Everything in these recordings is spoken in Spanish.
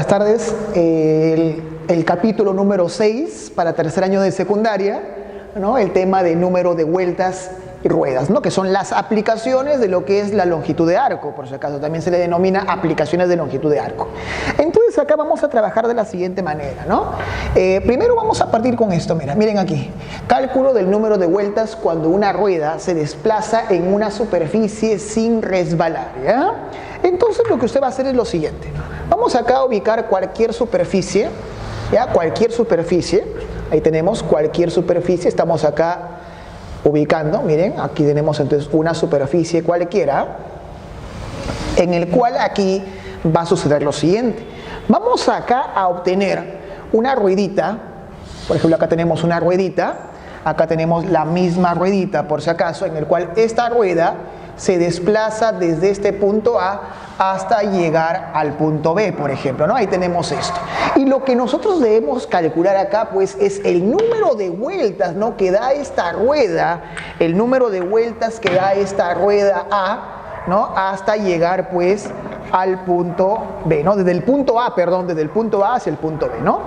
Buenas tardes. El capítulo número 6 para tercer año de secundaria, ¿no? El tema de número de vueltas y ruedas, ¿no? Que son las aplicaciones de lo que es la longitud de arco, por si acaso, también se le denomina aplicaciones de longitud de arco. Entonces acá vamos a trabajar de la siguiente manera, ¿no? Primero vamos a partir con esto, miren aquí, cálculo del número de vueltas cuando una rueda se desplaza en una superficie sin resbalar, ¿ya? Entonces lo que usted va a hacer es lo siguiente, vamos acá a ubicar cualquier superficie, ¿ya? Cualquier superficie, ahí tenemos cualquier superficie, estamos acá ubicando, miren, aquí tenemos entonces una superficie cualquiera, en el cual aquí va a suceder lo siguiente. Vamos acá a obtener una ruedita, por ejemplo acá tenemos una ruedita, acá tenemos la misma ruedita por si acaso, en el cual esta rueda se desplaza desde este punto A hasta llegar al punto B, por ejemplo, ¿no? Ahí tenemos esto. Y lo que nosotros debemos calcular acá, pues, es el número de vueltas, ¿no? Que da esta rueda, el número de vueltas que da esta rueda A, ¿no? Hasta llegar, pues, al punto B, ¿no? Desde el punto A hacia el punto B, ¿no?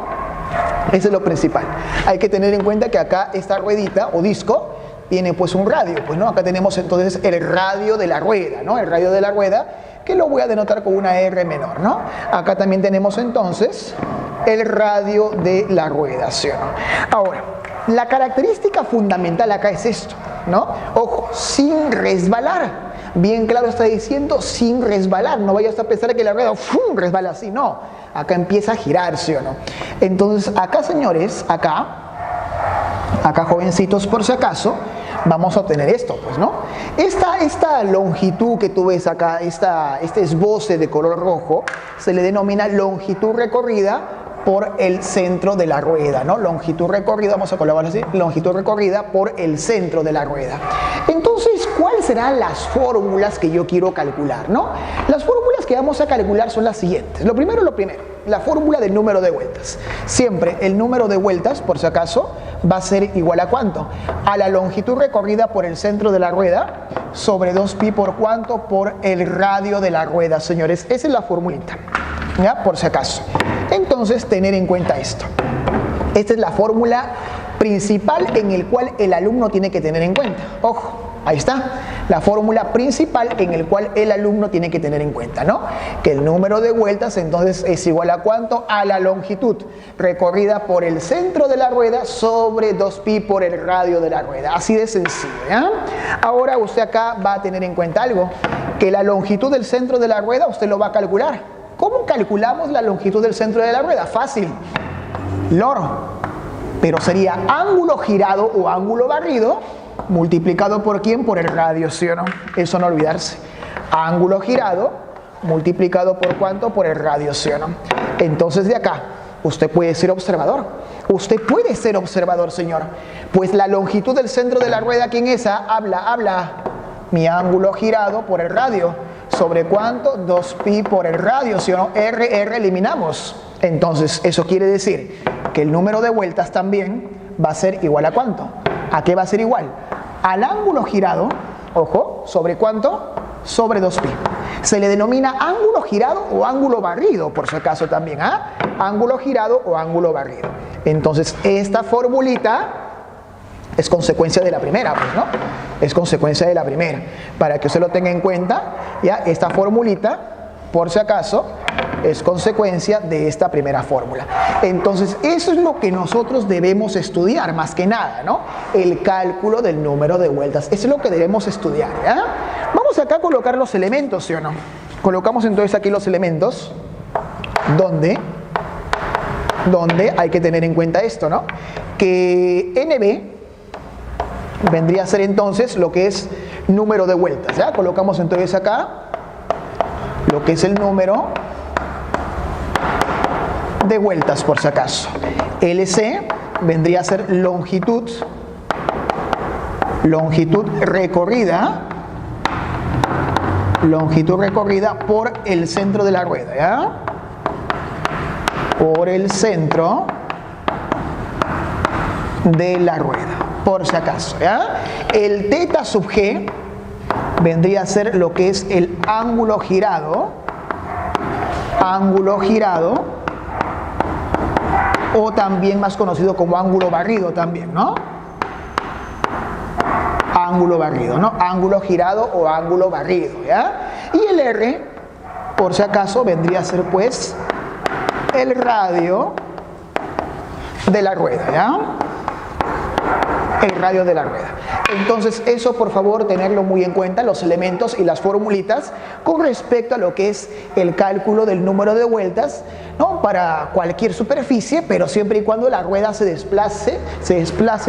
Eso es lo principal. Hay que tener en cuenta que acá esta ruedita o disco tiene pues un radio, pues, ¿no? Acá tenemos entonces el radio de la rueda, ¿no? El radio de la rueda, que lo voy a denotar con una R menor, ¿no? Acá también tenemos entonces el radio de la rueda, ¿sí o no? Ahora, la característica fundamental acá es esto, ¿no? Ojo, sin resbalar. Bien claro está diciendo sin resbalar, no vayas a pensar que la rueda ¡fum! Resbala así, no. Acá empieza a girar, ¿sí o no? Entonces, acá señores, acá jovencitos por si acaso, vamos a obtener esto, pues, ¿no? Esta longitud que tú ves acá, este esboce de color rojo, se le denomina longitud recorrida por el centro de la rueda, ¿no? Longitud recorrida, vamos a colocarlo así, longitud recorrida por el centro de la rueda. Entonces, ¿cuáles serán las fórmulas que yo quiero calcular, no? Las fórmulas que vamos a calcular son las siguientes. Lo primero, la fórmula del número de vueltas. Siempre el número de vueltas, por si acaso, va a ser igual a ¿cuánto? A la longitud recorrida por el centro de la rueda sobre 2pi por ¿cuánto? Por el radio de la rueda, señores. Esa es la formulita, ¿ya? Por si acaso. Entonces, tener en cuenta esto. Esta es la fórmula principal en el cual el alumno tiene que tener en cuenta. Ojo, ahí está. La fórmula principal en el cual el alumno tiene que tener en cuenta, ¿no? Que el número de vueltas entonces es igual a ¿cuánto? A la longitud recorrida por el centro de la rueda sobre 2pi por el radio de la rueda. Así de sencillo, ¿ya? Ahora usted acá va a tener en cuenta algo, que la longitud del centro de la rueda usted lo va a calcular. ¿Cómo calculamos la longitud del centro de la rueda? Fácil. LOR. Pero sería ángulo girado o ángulo barrido multiplicado por ¿quién? Por el radio, ¿sí o no? Eso no olvidarse. Ángulo girado multiplicado por ¿cuánto? Por el radio, ¿sí o no? Entonces de acá, usted puede ser observador. Usted puede ser observador, señor. Pues la longitud del centro de la rueda, ¿quién es esa? Habla. Mi ángulo girado por el radio. ¿Sobre cuánto? 2pi por el radio, ¿sí o no? R eliminamos. Entonces, eso quiere decir que el número de vueltas también va a ser igual a ¿cuánto? ¿A qué va a ser igual? Al ángulo girado, ojo, ¿sobre cuánto? Sobre 2pi. Se le denomina ángulo girado o ángulo barrido, por si acaso también, ¿ah? Ángulo girado o ángulo barrido. Entonces, esta formulita es consecuencia de la primera, pues, ¿no? Es consecuencia de la primera. Para que usted lo tenga en cuenta, ya, esta formulita, por si acaso, es consecuencia de esta primera fórmula. Entonces, eso es lo que nosotros debemos estudiar, más que nada, ¿no? El cálculo del número de vueltas. Eso es lo que debemos estudiar, ¿ya? Vamos acá a colocar los elementos, ¿sí o no? Colocamos entonces aquí los elementos, donde hay que tener en cuenta esto, ¿no? Que NB vendría a ser entonces lo que es número de vueltas, ¿ya? Colocamos entonces acá lo que es el número de vueltas, por si acaso. LC vendría a ser longitud recorrida por el centro de la rueda, ¿ya? Por el centro de la rueda, por si acaso, ¿ya? El θ sub g vendría a ser lo que es el ángulo girado o también más conocido como ángulo barrido también, ¿no? Ángulo barrido, ¿no? Ángulo girado o ángulo barrido, ¿ya? Y el R, por si acaso, vendría a ser pues el radio de la rueda, ¿ya? El radio de la rueda. Entonces eso, por favor, tenerlo muy en cuenta, los elementos y las formulitas con respecto a lo que es el cálculo del número de vueltas, ¿no? Para cualquier superficie, pero siempre y cuando la rueda se desplace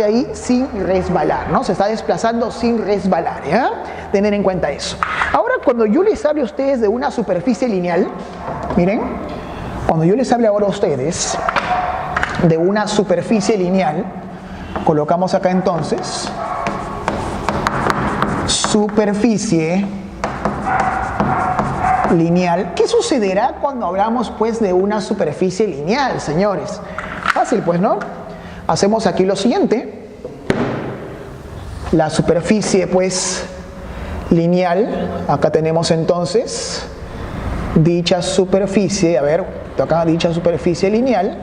ahí sin resbalar, ¿no? Se está desplazando sin resbalar, ¿ya? Tener en cuenta eso. Ahora, cuando yo les hable a ustedes de una superficie lineal, miren, cuando yo les hable ahora a ustedes de una superficie lineal, colocamos acá entonces superficie lineal. ¿Qué sucederá cuando hablamos pues de una superficie lineal, señores? Fácil pues, ¿no? Hacemos aquí lo siguiente. La superficie pues lineal, acá tenemos entonces dicha superficie, a ver, acá dicha superficie lineal.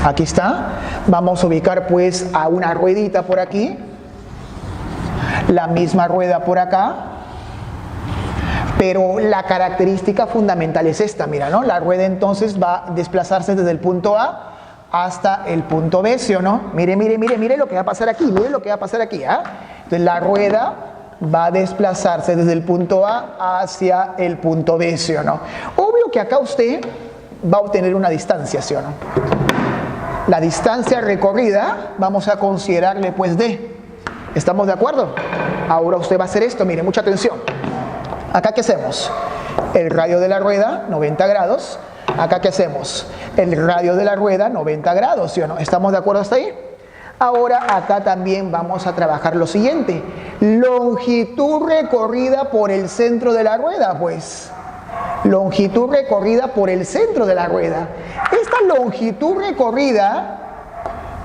Aquí está. Vamos a ubicar pues a una ruedita por aquí. La misma rueda por acá. Pero la característica fundamental es esta, mira, ¿no? La rueda entonces va a desplazarse desde el punto A hasta el punto B, ¿sí o no? Mire, mire, mire, mire lo que va a pasar aquí, mire lo que va a pasar aquí, ¿ah? Entonces la rueda va a desplazarse desde el punto A hacia el punto B, ¿sí o no? Obvio que acá usted va a obtener una distancia, ¿sí o no? La distancia recorrida vamos a considerarle pues D. ¿Estamos de acuerdo? Ahora usted va a hacer esto, mire, mucha atención. Acá ¿qué hacemos? El radio de la rueda, 90 grados. Acá ¿qué hacemos? El radio de la rueda, 90 grados, ¿sí o no? ¿Estamos de acuerdo hasta ahí? Ahora acá también vamos a trabajar lo siguiente. Longitud recorrida por el centro de la rueda, pues. Longitud recorrida por el centro de la rueda. Esta longitud recorrida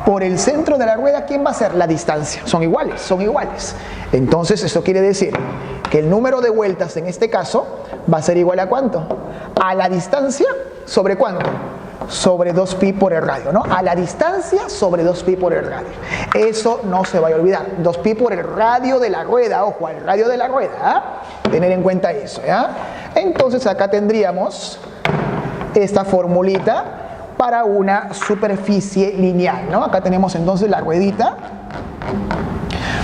por el centro de la rueda, ¿quién va a ser? La distancia. Son iguales, son iguales. Entonces, esto quiere decir que el número de vueltas en este caso va a ser igual a ¿cuánto? A la distancia sobre ¿cuánto? Sobre 2pi por el radio, ¿no? A la distancia sobre 2pi por el radio. Eso no se vaya a olvidar. 2pi por el radio de la rueda, ojo, al radio de la rueda, ¿eh? Tener en cuenta eso, ¿ya? Entonces acá tendríamos esta formulita para una superficie lineal, ¿no? Acá tenemos entonces la ruedita.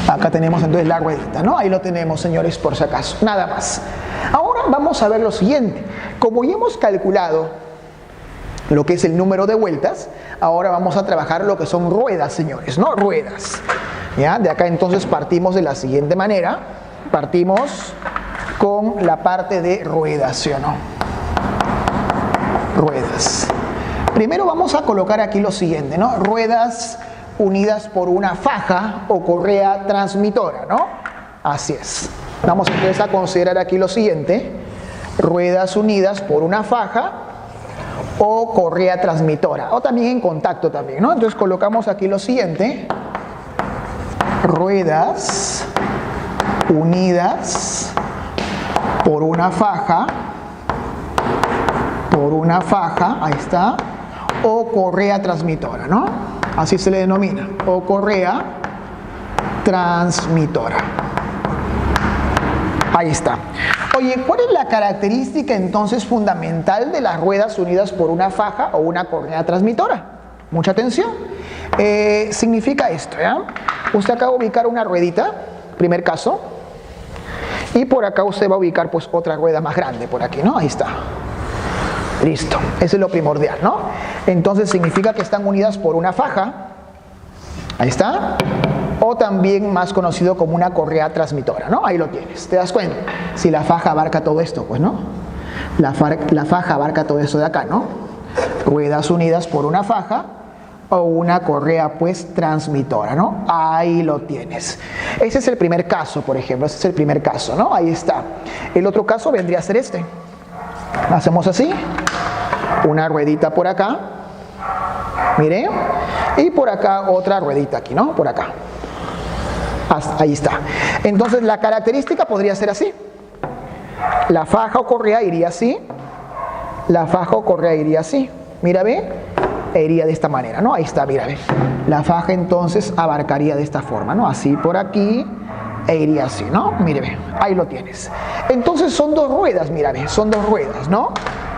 Acá tenemos entonces la ruedita, ¿no? Ahí lo tenemos, señores, por si acaso. Nada más. Ahora vamos a ver lo siguiente. Como ya hemos calculado lo que es el número de vueltas, ahora vamos a trabajar lo que son ruedas, señores, ¿no? Ruedas. ¿Ya? De acá entonces partimos de la siguiente manera. Partimos con la parte de ruedas, ¿sí o no? Ruedas. Primero vamos a colocar aquí lo siguiente, ¿no? Ruedas unidas por una faja o correa transmitora, ¿no? Así es. Vamos entonces a considerar aquí lo siguiente. Ruedas unidas por una faja o correa transmitora, o también en contacto también, ¿no? Entonces colocamos aquí lo siguiente. Ruedas unidas por una faja, ahí está, o correa transmitora, ¿no? Así se le denomina, o correa transmitora. Ahí está. Oye, ¿cuál es la característica entonces fundamental de las ruedas unidas por una faja o una correa transmitora? Mucha atención. Significa esto, ¿ya? Usted acaba de ubicar una ruedita, primer caso, y por acá usted va a ubicar pues otra rueda más grande por aquí, ¿no? Ahí está. Listo. Eso es lo primordial, ¿no? Entonces significa que están unidas por una faja. Ahí está. O también más conocido como una correa transmitora, ¿no? Ahí lo tienes. ¿Te das cuenta? Si la faja abarca todo esto, pues, ¿no? La faja abarca todo esto de acá, ¿no? Ruedas unidas por una faja o una correa, pues, transmitora, ¿no? Ahí lo tienes. Ese es el primer caso, por ejemplo. Ese es el primer caso, ¿no? Ahí está. El otro caso vendría a ser este. Hacemos así. Una ruedita por acá. Mire. Y por acá otra ruedita aquí, ¿no? Por acá. Ahí está. Entonces la característica podría ser así. La faja o correa iría así. La faja o correa iría así. Mira, ve. iría de esta manera, ¿no? Ahí está, mira, la faja entonces abarcaría de esta forma, ¿no? Así por aquí e iría así, ¿no? Mire, ahí lo tienes. Entonces son dos ruedas, mira, son dos ruedas, ¿no?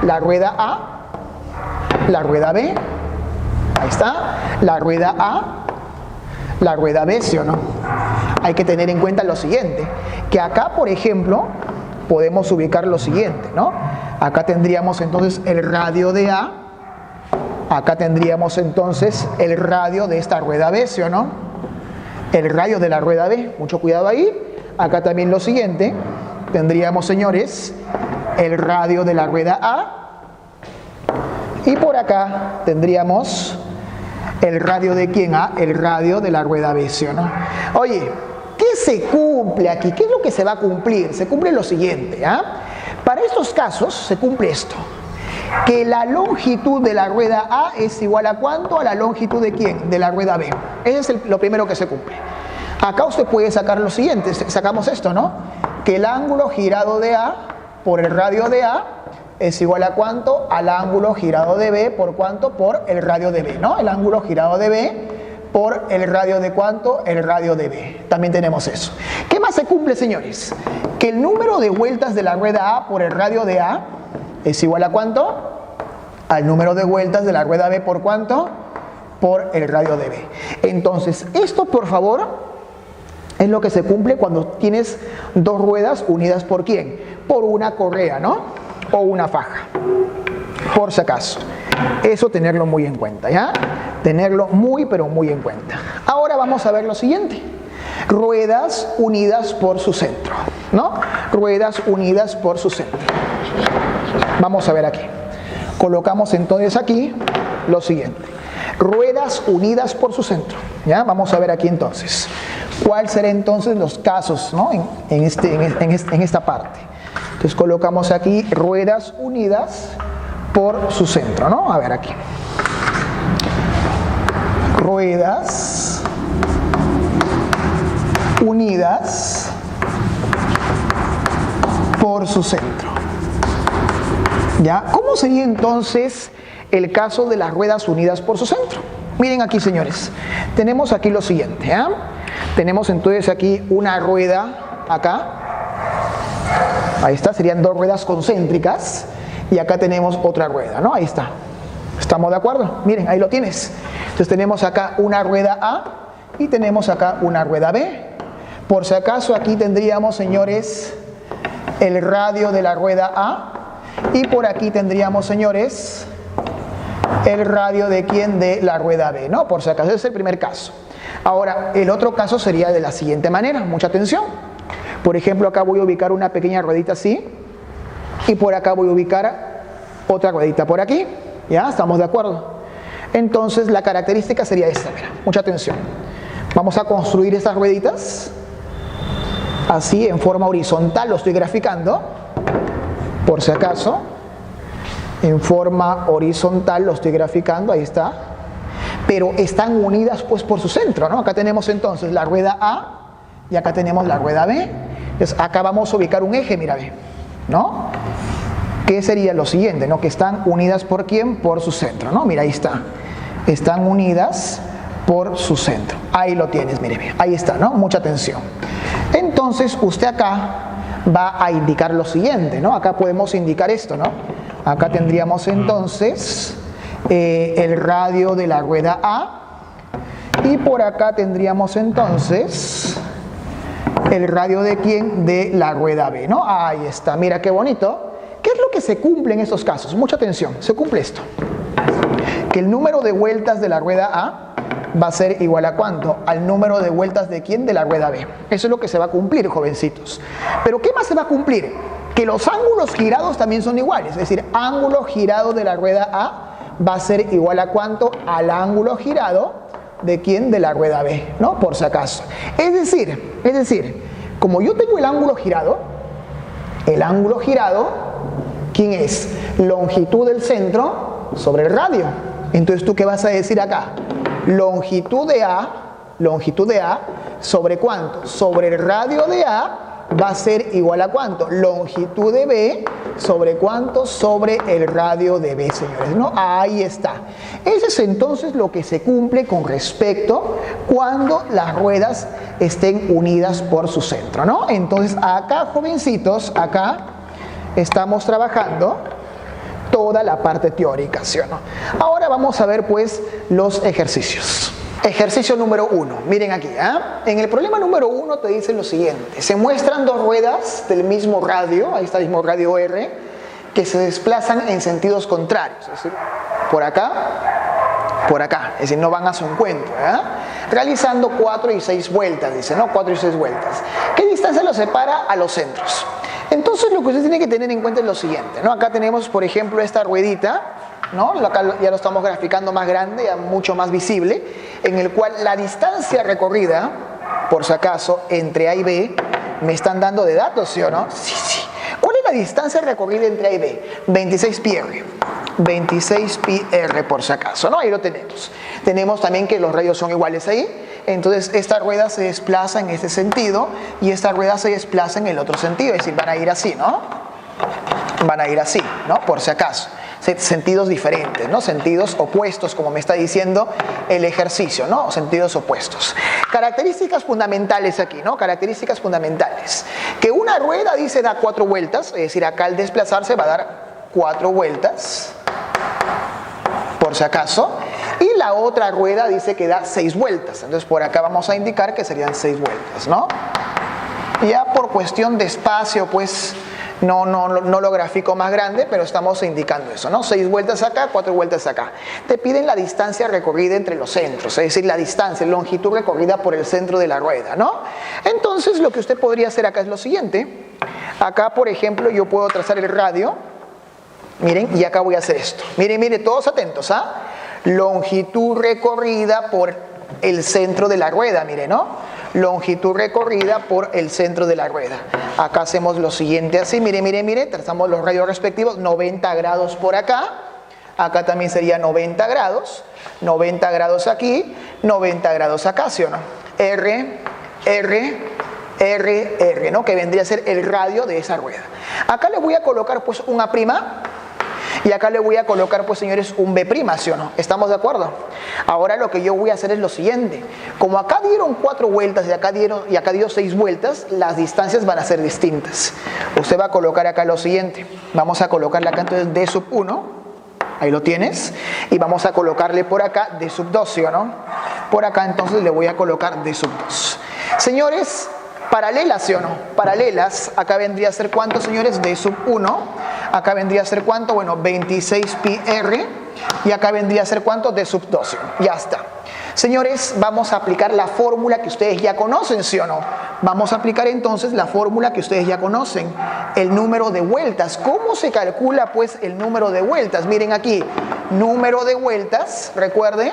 La rueda A, la rueda B, ahí está, la rueda A, la rueda B, ¿sí o no? Hay que tener en cuenta lo siguiente, que acá, por ejemplo, podemos ubicar lo siguiente, ¿no? Acá tendríamos entonces el radio de A, acá tendríamos entonces el radio de esta rueda B, ¿sí o no? El radio de la rueda B, mucho cuidado ahí. Acá también lo siguiente, tendríamos, señores, el radio de la rueda A, y por acá tendríamos el radio de ¿quién? El radio de la rueda B, ¿sí o no? Oye, ¿qué se cumple aquí? ¿Qué es lo que se va a cumplir? Se cumple lo siguiente, ¿ah? Para estos casos se cumple esto, que la longitud de la rueda A es igual a ¿cuánto? A la longitud de ¿quién? De la rueda B. Ese es lo primero que se cumple. Acá usted puede sacar lo siguiente, sacamos esto, ¿no? Que el ángulo girado de A por el radio de A es igual a ¿cuánto? Al ángulo girado de B por ¿cuánto? Por el radio de B, ¿no? El ángulo girado de B por el radio de ¿cuánto? El radio de B. También tenemos eso. ¿Qué más se cumple, señores? Que el número de vueltas de la rueda A por el radio de A es igual a ¿cuánto? Al número de vueltas de la rueda B por ¿cuánto? Por el radio de B. Entonces, esto, por favor, es lo que se cumple cuando tienes dos ruedas unidas ¿por quién? Por una correa, ¿no? O una faja, por si acaso. Eso tenerlo muy en cuenta, ¿ya? Tenerlo muy, pero muy en cuenta. Ahora vamos a ver lo siguiente. Ruedas unidas por su centro, ¿no? Ruedas unidas por su centro. Vamos a ver aquí. Colocamos entonces aquí lo siguiente. Ruedas unidas por su centro, ¿ya? Vamos a ver aquí entonces. ¿Cuál será entonces los casos, ¿no? en esta parte? Entonces colocamos aquí ruedas unidas por su centro, ¿no? A ver aquí. Ruedas unidas por su centro. ¿Ya? ¿Cómo sería entonces el caso de las ruedas unidas por su centro? Miren aquí, señores. Tenemos aquí lo siguiente, ¿eh? Tenemos entonces aquí una rueda acá. Ahí está, serían dos ruedas concéntricas. Y acá tenemos otra rueda, ¿no? Ahí está. ¿Estamos de acuerdo? Miren, ahí lo tienes. Entonces tenemos acá una rueda A y tenemos acá una rueda B. Por si acaso aquí tendríamos, señores, el radio de la rueda A. Y por aquí tendríamos, señores, el radio de ¿quién? De la rueda B, ¿no? Por si acaso, ese es el primer caso. Ahora, el otro caso sería de la siguiente manera. Mucha atención. Por ejemplo, acá voy a ubicar una pequeña ruedita así. Y por acá voy a ubicar otra ruedita por aquí. ¿Ya? ¿Estamos de acuerdo? Entonces, la característica sería esta. Mira, mucha atención. Vamos a construir estas rueditas. Así, en forma horizontal, lo estoy graficando. Por si acaso. En forma horizontal lo estoy graficando. Ahí está. Pero están unidas pues por su centro, ¿no? Acá tenemos entonces la rueda A y acá tenemos la rueda B. Entonces acá vamos a ubicar un eje, mira, ve, ¿no? Que sería lo siguiente, ¿no? Que están unidas por ¿quién? Por su centro, ¿no? Mira, ahí está. Están unidas por su centro. Ahí lo tienes, mire, bien. Ahí está, ¿no? Mucha atención. Entonces usted acá va a indicar lo siguiente, ¿no? Acá podemos indicar esto, ¿no? Acá tendríamos entonces el radio de la rueda A y por acá tendríamos entonces el radio de ¿quién? De la rueda B, ¿no? Ahí está, mira qué bonito. ¿Qué es lo que se cumple en estos casos? Mucha atención, se cumple esto. Que el número de vueltas de la rueda A va a ser igual a ¿cuánto? Al número de vueltas de ¿quién? De la rueda B. Eso es lo que se va a cumplir, jovencitos. Pero ¿qué más se va a cumplir? Que los ángulos girados también son iguales. Es decir, ángulo girado de la rueda A va a ser igual a ¿cuánto? Al ángulo girado de ¿quién? De la rueda B, ¿no? Por si acaso. Es decir, como yo tengo el ángulo girado, ¿quién es? Longitud del centro sobre el radio. Entonces, ¿tú qué vas a decir acá? Longitud de A, ¿sobre cuánto? Sobre el radio de A va a ser igual a ¿cuánto? Longitud de B sobre ¿cuánto? Sobre el radio de B, señores, ¿no? Ahí está. Ese es entonces lo que se cumple con respecto cuando las ruedas estén unidas por su centro, ¿no? Entonces acá, jovencitos, acá estamos trabajando toda la parte teórica, ¿sí o no? Ahora vamos a ver pues los ejercicios. Ejercicio número 1, miren aquí, en el problema número 1 te dice lo siguiente: se muestran dos ruedas del mismo radio, ahí está el mismo radio R, que se desplazan en sentidos contrarios, es decir, por acá, es decir, no van a su encuentro, realizando 4 y 6 vueltas, dice, ¿no? 4 y 6 vueltas. ¿Qué distancia los separa a los centros? Entonces lo que usted tiene que tener en cuenta es lo siguiente, ¿no? Acá tenemos, por ejemplo, esta ruedita, ¿no? Acá ya lo estamos graficando más grande, ya mucho más visible, en el cual la distancia recorrida, por si acaso, entre A y B, me están dando de datos, ¿sí o no? Sí, sí. ¿Cuál es la distancia recorrida entre A y B? 26 pi r. 26 pi r, por si acaso, ¿no? Ahí lo tenemos. Tenemos también que los radios son iguales ahí. Entonces esta rueda se desplaza en este sentido y esta rueda se desplaza en el otro sentido, es decir, van a ir así, ¿no? Van a ir así, ¿no? Por si acaso. Sentidos diferentes, ¿no? Sentidos opuestos, como me está diciendo el ejercicio, ¿no? Sentidos opuestos. Características fundamentales aquí, ¿no? Características fundamentales. Que una rueda, dice, da 4 vueltas, es decir, acá al desplazarse va a dar 4 vueltas, por si acaso. Y la otra rueda dice que da 6 vueltas. Entonces por acá vamos a indicar que serían 6 vueltas, ¿no? Ya por cuestión de espacio, pues no lo grafico más grande, pero estamos indicando eso, ¿no? 6 vueltas acá, 4 vueltas acá. Te piden la distancia recorrida entre los centros, es decir, la distancia, longitud recorrida por el centro de la rueda, ¿no? Entonces lo que usted podría hacer acá es lo siguiente. Acá, por ejemplo, yo puedo trazar el radio. Miren, y acá voy a hacer esto. Miren, todos atentos, longitud recorrida por el centro de la rueda, miren, ¿no? Longitud recorrida por el centro de la rueda. Acá hacemos lo siguiente así, miren, trazamos los radios respectivos, 90 grados por acá. Acá también sería 90 grados aquí, 90 grados acá, ¿sí o no? R, ¿no? Que vendría a ser el radio de esa rueda. Acá le voy a colocar pues un A'. Y acá le voy a colocar, pues señores, un B', ¿sí o no? ¿Estamos de acuerdo? Ahora lo que yo voy a hacer es lo siguiente. Como acá dieron 4 vueltas y acá dio 6 vueltas, las distancias van a ser distintas. Usted va a colocar acá lo siguiente. Vamos a colocarle acá entonces D1. Ahí lo tienes. Y vamos a colocarle por acá D2, ¿sí o no? Por acá entonces le voy a colocar D2. Señores, paralelas, ¿sí o no? Paralelas, acá vendría a ser ¿cuánto, señores? D1. Acá vendría a ser ¿cuánto? Bueno, 26 pi r. Y acá vendría a ser ¿cuánto? D2. Ya está. Señores, vamos a aplicar la fórmula que ustedes ya conocen, ¿sí o no? Vamos a aplicar entonces la fórmula que ustedes ya conocen, el número de vueltas. ¿Cómo se calcula pues el número de vueltas? Miren aquí, número de vueltas, recuerden,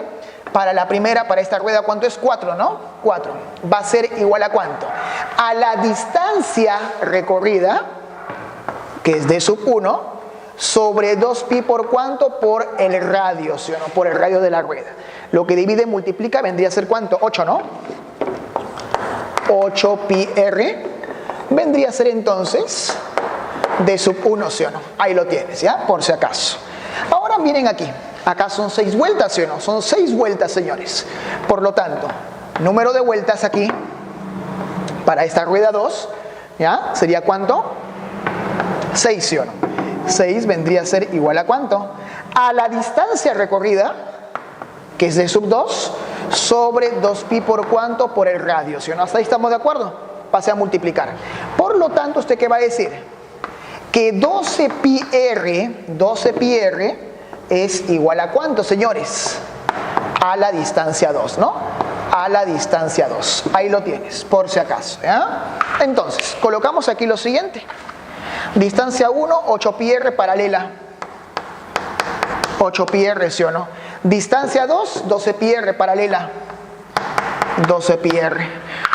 para la primera, para esta rueda, ¿cuánto es? 4, ¿no? 4. Va a ser igual a ¿cuánto? A la distancia recorrida, que es D1, sobre 2pi por ¿cuánto? Por el radio, ¿sí o no? Por el radio de la rueda. Lo que divide y multiplica vendría a ser ¿cuánto? 8, ¿no? 8 pi r vendría a ser entonces D1, ¿sí o no? Ahí lo tienes, ¿ya? Por si acaso. Ahora miren aquí. Acá son 6 vueltas, ¿sí o no? Son 6 vueltas, señores. Por lo tanto, número de vueltas aquí, para esta rueda 2, ¿ya? ¿Sería cuánto? 6, ¿sí o no? 6 vendría a ser igual a ¿cuánto? A la distancia recorrida, que es D2, sobre 2pi por ¿cuánto? Por el radio, ¿sí o no? ¿Hasta ahí estamos de acuerdo? Pase a multiplicar. Por lo tanto, ¿usted qué va a decir? Que 12 pi r es igual a ¿cuánto, señores? A la distancia 2, ¿no? A la distancia 2. Ahí lo tienes, por si acaso, ¿ya? Entonces, colocamos aquí lo siguiente. Distancia 1, 8 pi r paralela. 8 pi r, ¿sí o no? Distancia 2, 12 pi r paralela. 12 pi r.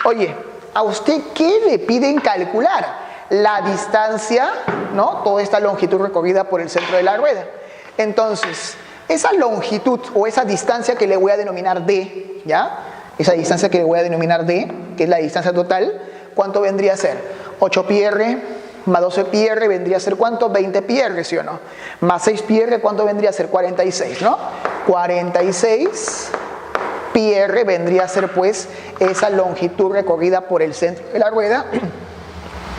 Oye, ¿a usted qué le piden calcular? La distancia, ¿no? Toda esta longitud recorrida por el centro de la rueda. Entonces, esa longitud o esa distancia que le voy a denominar D, ¿ya? Esa distancia que le voy a denominar D, que es la distancia total, ¿cuánto vendría a ser? 8 pi r más 12 pi r vendría a ser ¿cuánto? 20 pi r, ¿sí o no? Más 6 pi r, ¿cuánto vendría a ser? 46, ¿no? 46 pi r vendría a ser pues esa longitud recorrida por el centro de la rueda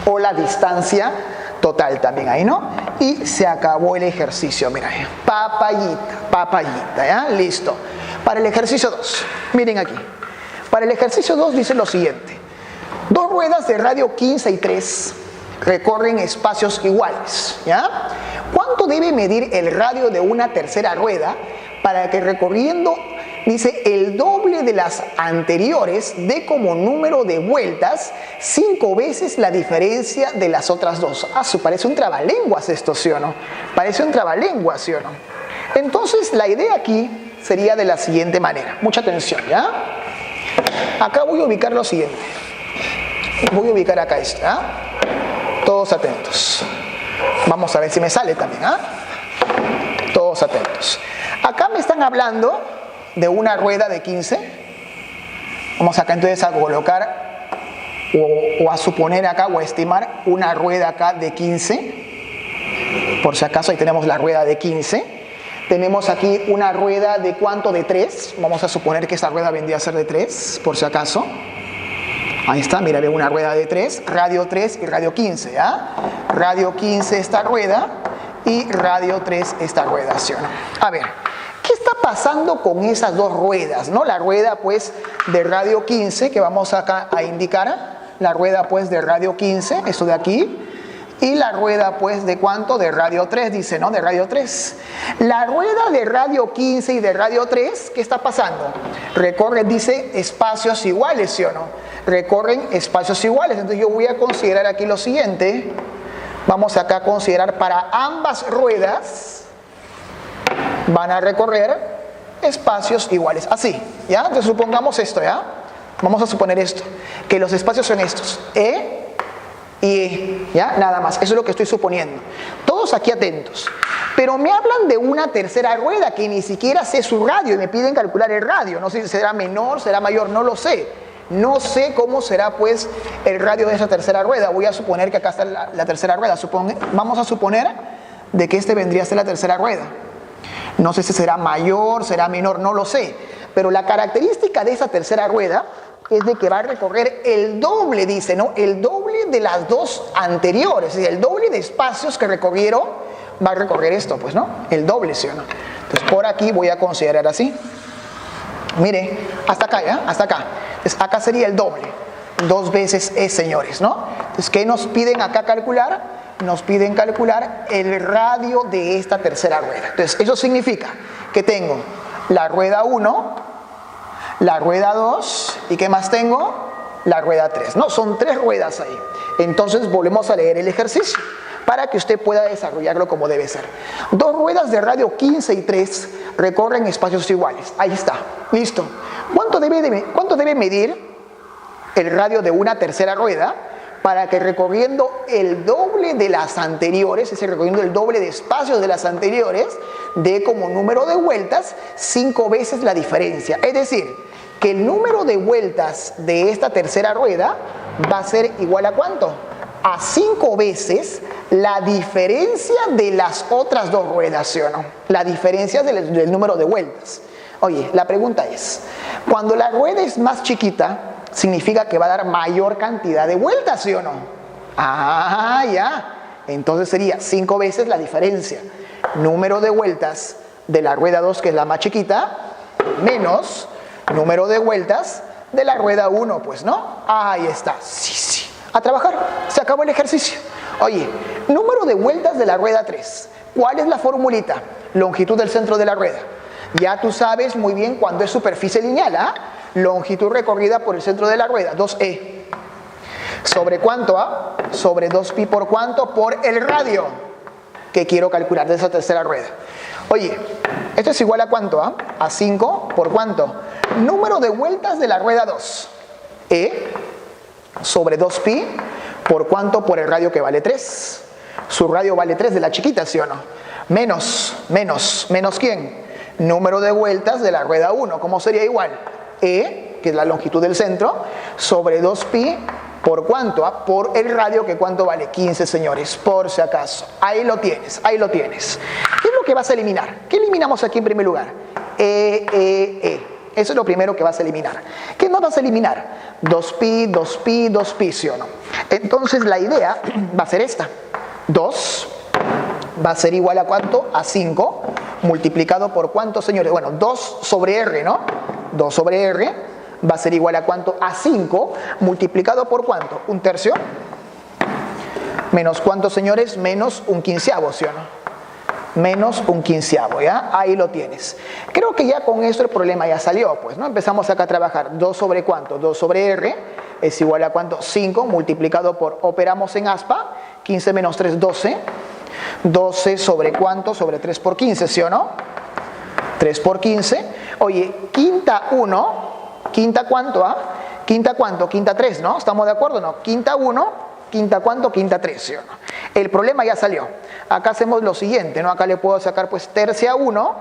o la distancia total también ahí, ¿no? Y se acabó el ejercicio, mira, papayita, ¿ya? Listo. Para el ejercicio 2, miren aquí. Para el ejercicio 2 dice lo siguiente. Dos ruedas de radio 15 y 3 recorren espacios iguales, ¿ya? ¿Cuánto debe medir el radio de una tercera rueda para que recorriendo, dice, el doble de las anteriores dé como número de vueltas 5 veces la diferencia de las otras dos? Parece un trabalenguas esto, ¿sí o no? Parece un trabalenguas, ¿sí o no? Entonces la idea aquí sería de la siguiente manera. Mucha atención, ¿ya? Acá voy a ubicar lo siguiente. Voy a ubicar acá esto, ¿ya? Todos atentos. Vamos a ver si me sale también, ¿ah? Todos atentos. Acá me están hablando de una rueda de 15. Vamos acá entonces a colocar o a suponer acá o a estimar una rueda acá de 15. Por si acaso ahí tenemos la rueda de 15. Tenemos aquí una rueda de ¿cuánto? De 3. Vamos a suponer que esta rueda vendría a ser de 3, por si acaso. Ahí está, mira, ve una rueda de 3, radio 3 y radio 15, ¿ya? Radio 15 esta rueda y radio 3 esta rueda, ¿sí o no? A ver, ¿qué está pasando con esas dos ruedas, no? La rueda, pues, de radio 15, que vamos acá a indicar, la rueda, pues, de radio 15, esto de aquí, y la rueda, pues, ¿de cuánto? De radio 3, dice, ¿no? De radio 3. La rueda de radio 15 y de radio 3, ¿qué está pasando? Recorre, dice, espacios iguales, ¿sí o no? Recorren espacios iguales. Entonces yo voy a considerar aquí lo siguiente. Vamos acá a considerar para ambas ruedas van a recorrer espacios iguales. Así, ¿ya? Entonces supongamos esto, ¿ya? Vamos a suponer esto, que los espacios son estos, E y E, ¿ya? Nada más, eso es lo que estoy suponiendo. Todos aquí atentos. Pero me hablan de una tercera rueda que ni siquiera sé su radio y me piden calcular el radio. No sé si será menor, será mayor, no lo sé. No sé cómo será pues el radio de esa tercera rueda. Voy a suponer que acá está la tercera rueda. Vamos a suponer de que este vendría a ser la tercera rueda. No sé si será mayor, será menor, no lo sé. Pero la característica de esa tercera rueda es de que va a recorrer el doble, dice, ¿no? El doble de las dos anteriores. Es decir, el doble de espacios que recorrieron va a recorrer esto, pues, ¿no? El doble, ¿sí o no? Entonces por aquí voy a considerar así. Mire, hasta acá, ¿ya? Hasta acá. Entonces acá sería el doble. 2 veces E, señores, ¿no? Entonces, ¿qué nos piden acá calcular? Nos piden calcular el radio de esta tercera rueda. Entonces, eso significa que tengo la rueda 1, la rueda 2, ¿y qué más tengo? La rueda 3, ¿no? Son 3 ruedas ahí. Entonces, volvemos a leer el ejercicio para que usted pueda desarrollarlo como debe ser. Dos ruedas de radio 15 y 3 recorren espacios iguales. Ahí está, listo. ¿Cuánto debe medir el radio de una tercera rueda para que recorriendo el doble de las anteriores, es decir, recorriendo el doble de espacios de las anteriores, dé como número de vueltas 5 veces la diferencia? Es decir, que el número de vueltas de esta tercera rueda va a ser igual a ¿cuánto? A 5 veces la diferencia de las otras dos ruedas, ¿sí o no? La diferencia del número de vueltas. Oye, la pregunta es, cuando la rueda es más chiquita, significa que va a dar mayor cantidad de vueltas, ¿sí o no? Ah, ya. Entonces sería 5 veces la diferencia. Número de vueltas de la rueda 2, que es la más chiquita, menos número de vueltas de la rueda 1, pues, ¿no? Ahí está. Sí, sí. A trabajar. Se acabó el ejercicio. Oye, número de vueltas de la rueda 3. ¿Cuál es la formulita? Longitud del centro de la rueda. Ya tú sabes muy bien cuando es superficie lineal, ¿ah? Longitud recorrida por el centro de la rueda, 2E. ¿Sobre cuánto? ¿Ah? Sobre 2pi por cuánto? Por el radio que quiero calcular de esa tercera rueda. Oye, esto es igual a cuánto, ¿ah? A 5 por cuánto. Número de vueltas de la rueda 2. E sobre 2pi por cuánto? Por el radio que vale 3. Su radio vale 3 de la chiquita, ¿sí o no? Menos ¿quién? Número de vueltas de la rueda 1. ¿Cómo sería igual? E, que es la longitud del centro, sobre 2pi ¿Por cuánto? Por el radio, que ¿cuánto vale? 15, señores, por si acaso. Ahí lo tienes, ahí lo tienes. ¿Qué es lo que vas a eliminar? ¿Qué eliminamos aquí en primer lugar? Eso es lo primero que vas a eliminar. ¿Qué no vas a eliminar? 2pi, 2pi, 2pi, ¿sí o no? Entonces la idea va a ser esta. 2 va a ser igual a ¿cuánto? A 5, multiplicado por ¿cuánto, señores? Bueno, 2 sobre R, ¿no? 2 sobre R va a ser igual a ¿cuánto? A 5, multiplicado por ¿cuánto? ¿Un tercio? Menos ¿cuánto, señores? Menos un quinceavo, ¿sí o no? Menos un quinceavo, ¿ya? Ahí lo tienes. Creo que ya con esto el problema ya salió, pues, ¿no? Empezamos acá a trabajar. 2 sobre ¿cuánto? 2 sobre R es igual a ¿cuánto? 5 multiplicado por, operamos en aspa, 15 menos 3, 12. 12 sobre ¿cuánto? Sobre 3 por 15, ¿sí o no? 3 por 15. Oye, quinta 1, quinta ¿cuánto? Quinta ¿cuánto? Quinta 3, ¿no? ¿Estamos de acuerdo? No. Quinta 1, quinta ¿cuánto? Quinta 3, ¿sí o no? El problema ya salió. Acá hacemos lo siguiente, ¿no? Acá le puedo sacar pues tercia 1,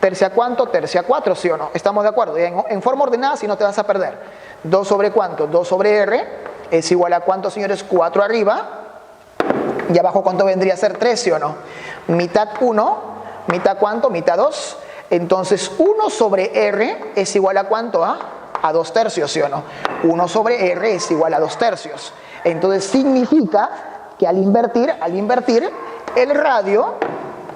tercia ¿cuánto? Tercia 4, ¿sí o no? ¿Estamos de acuerdo? En forma ordenada, si no te vas a perder. 2 sobre ¿cuánto? 2 sobre R es igual a ¿cuánto, señores? 4 arriba. Y abajo ¿cuánto vendría a ser? 3, ¿sí o no? Mitad 1, mitad ¿cuánto? Mitad 2. Entonces 1 sobre R es igual a ¿cuánto? A 2 tercios, ¿sí o no? 1 sobre R es igual a 2 tercios. Entonces significa que al invertir, el radio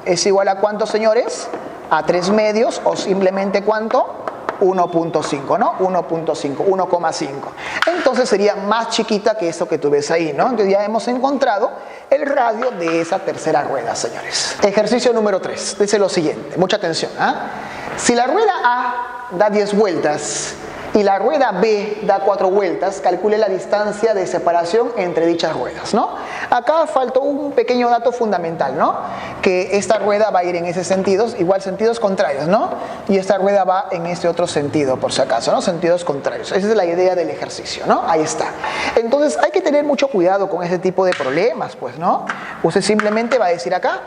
es igual a ¿cuánto, señores? A 3 medios o simplemente ¿cuánto? 1.5, ¿no? 1.5, 1,5. Entonces sería más chiquita que eso que tú ves ahí, ¿no? Entonces ya hemos encontrado el radio de esa tercera rueda, señores. Ejercicio número 3. Dice lo siguiente, mucha atención, Si la rueda A da 10 vueltas y la rueda B da 4 vueltas, calcule la distancia de separación entre dichas ruedas, ¿no? Acá faltó un pequeño dato fundamental, ¿no? Que esta rueda va a ir en ese sentido, igual sentidos contrarios, ¿no? Y esta rueda va en este otro sentido, por si acaso, ¿no? Sentidos contrarios. Esa es la idea del ejercicio, ¿no? Ahí está. Entonces hay que tener mucho cuidado con ese tipo de problemas, pues, ¿no? Usted simplemente va a decir acá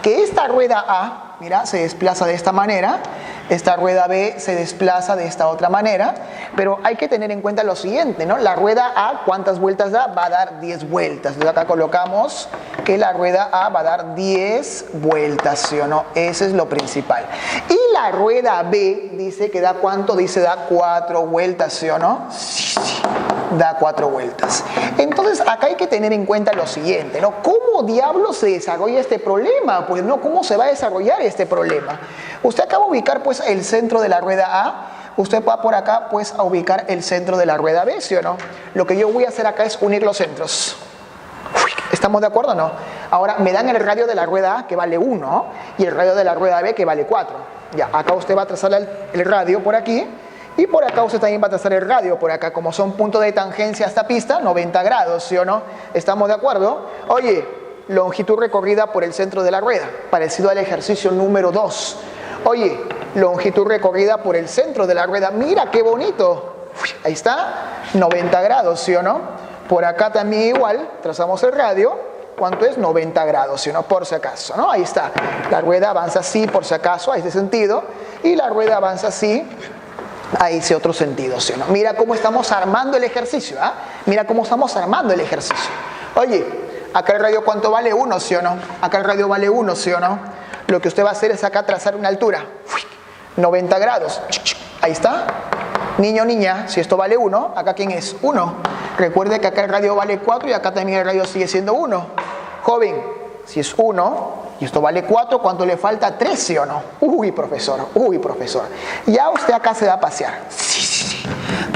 que esta rueda A, mira, se desplaza de esta manera, esta rueda B se desplaza de esta otra manera, pero hay que tener en cuenta lo siguiente, ¿no? La rueda A, ¿cuántas vueltas da? Va a dar 10 vueltas. Entonces acá colocamos que la rueda A va a dar 10 vueltas, ¿sí o no? Ese es lo principal. Y la rueda B dice que da ¿cuánto? Dice da 4 vueltas, ¿sí o no? Sí, da 4 vueltas. Entonces acá hay que tener en cuenta lo siguiente, ¿no? ¿Cómo diablos se desarrolla este problema? Pues no, ¿cómo se va a desarrollar este problema? Usted acaba de ubicar pues el centro de la rueda A, usted va por acá pues a ubicar el centro de la rueda B, ¿sí o no? Lo que yo voy a hacer acá es unir los centros. ¿Estamos de acuerdo o no? Ahora me dan el radio de la rueda A que vale 1 y el radio de la rueda B que vale 4. Ya, acá usted va a trazar el radio por aquí. Y por acá usted también va a trazar el radio, por acá, como son puntos de tangencia a esta pista, 90 grados, ¿sí o no? ¿Estamos de acuerdo? Oye, longitud recorrida por el centro de la rueda, parecido al ejercicio número 2. Oye, longitud recorrida por el centro de la rueda, mira qué bonito. Ahí está, 90 grados, ¿sí o no? Por acá también igual, trazamos el radio, ¿cuánto es? 90 grados, ¿sí o no? Por si acaso, ¿no? Ahí está, la rueda avanza así, por si acaso, a este sentido, y la rueda avanza así, a ese otro sentido, ¿sí o no? Mira cómo estamos armando el ejercicio, Mira cómo estamos armando el ejercicio. Oye, acá el radio ¿cuánto vale? 1, ¿sí o no? Acá el radio vale 1, ¿sí o no? Lo que usted va a hacer es acá trazar una altura, 90 grados, ahí está. Niño, niña, si esto vale 1, ¿acá quién es? 1. Recuerde que acá el radio vale 4 y acá también el radio sigue siendo 1. Joven, si es 1... y esto vale 4, ¿cuánto le falta? 3, ¿sí o no? Uy, profesor, ya usted acá se va a pasear. Sí.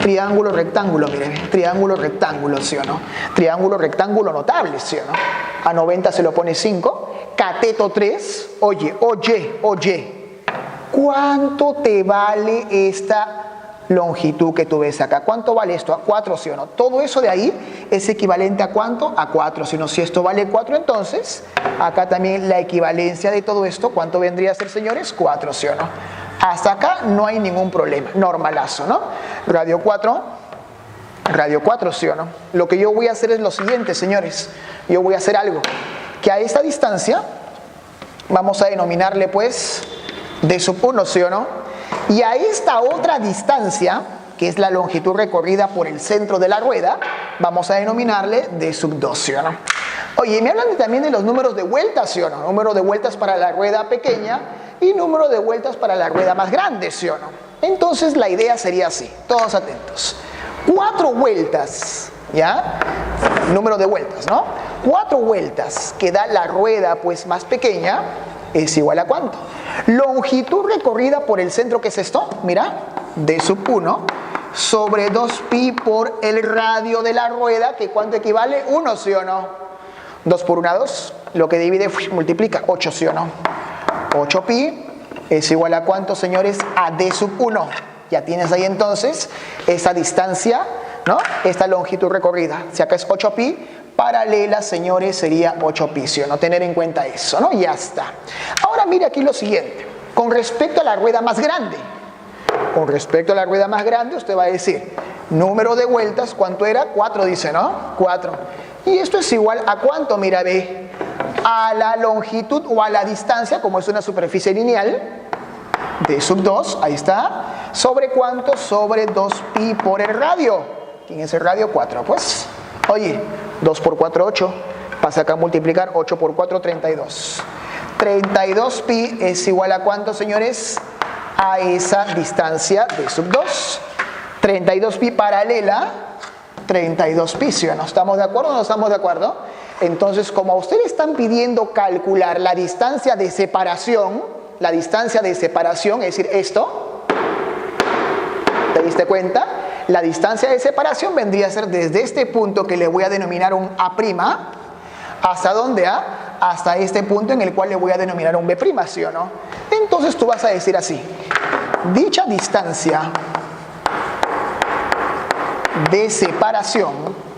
Triángulo, rectángulo, mire, triángulo, rectángulo, ¿sí o no? Triángulo, rectángulo notable, ¿sí o no? A 90 se lo pone 5, cateto 3, oye, ¿cuánto te vale esta longitud que tú ves acá? ¿Cuánto vale esto? ¿A 4, sí o no? Todo eso de ahí es equivalente ¿a cuánto? A 4, si no, si esto vale 4, entonces acá también la equivalencia de todo esto, ¿cuánto vendría a ser, señores? 4, ¿sí o no? Hasta acá no hay ningún problema, normalazo, ¿no? Radio 4, ¿sí o no? Lo que yo voy a hacer es lo siguiente, señores, yo voy a hacer algo, que a esta distancia vamos a denominarle pues D sub 1, ¿sí o no? Y a esta otra distancia que es la longitud recorrida por el centro de la rueda, vamos a denominarle D sub 2, ¿sí o no? Oye, me hablan también de los números de vueltas, ¿sí o no? Número de vueltas para la rueda pequeña y número de vueltas para la rueda más grande, ¿sí o no? Entonces la idea sería así, todos atentos. 4 vueltas, ¿ya? Número de vueltas, ¿no? 4 vueltas que da la rueda pues más pequeña es igual a ¿cuánto? Longitud recorrida por el centro, ¿qué es esto? Mira, D sub 1 sobre 2pi por el radio de la rueda, que ¿cuánto equivale? 1, ¿sí o no? 2 por 1, 2, lo que divide, multiplica, 8, ¿sí o no? 8pi es igual a ¿cuánto, señores? A D sub 1. Ya tienes ahí entonces esa distancia, ¿no? Esta longitud recorrida. Si acá es 8pi, paralela, señores, sería 8pi, ¿sí o no? Tener en cuenta eso, ¿no? Ya está. Ahora mire aquí lo siguiente. Con respecto a la rueda más grande. Con respecto a la rueda más grande, usted va a decir, número de vueltas, ¿cuánto era? 4, dice, ¿no? 4. Y esto es igual a ¿cuánto? Mira, ve. A la longitud o a la distancia, como es una superficie lineal, D sub 2, ahí está. ¿Sobre cuánto? Sobre 2pi por el radio. ¿Quién es el radio? 4, pues. Oye, 2 por 4, 8. Pasa acá a multiplicar, 8 por 4, 32. 32pi es igual a ¿cuánto, señores? A esa distancia D sub 2. 32pi paralela, 32pi, ¿sí o no? ¿Estamos de acuerdo o no estamos de acuerdo? Entonces, como a ustedes están pidiendo calcular la distancia de separación, es decir, esto, ¿te diste cuenta? La distancia de separación vendría a ser desde este punto que le voy a denominar un A', ¿hasta dónde A? Hasta este punto en el cual le voy a denominar un B', ¿sí o no? Entonces tú vas a decir así, dicha distancia de separación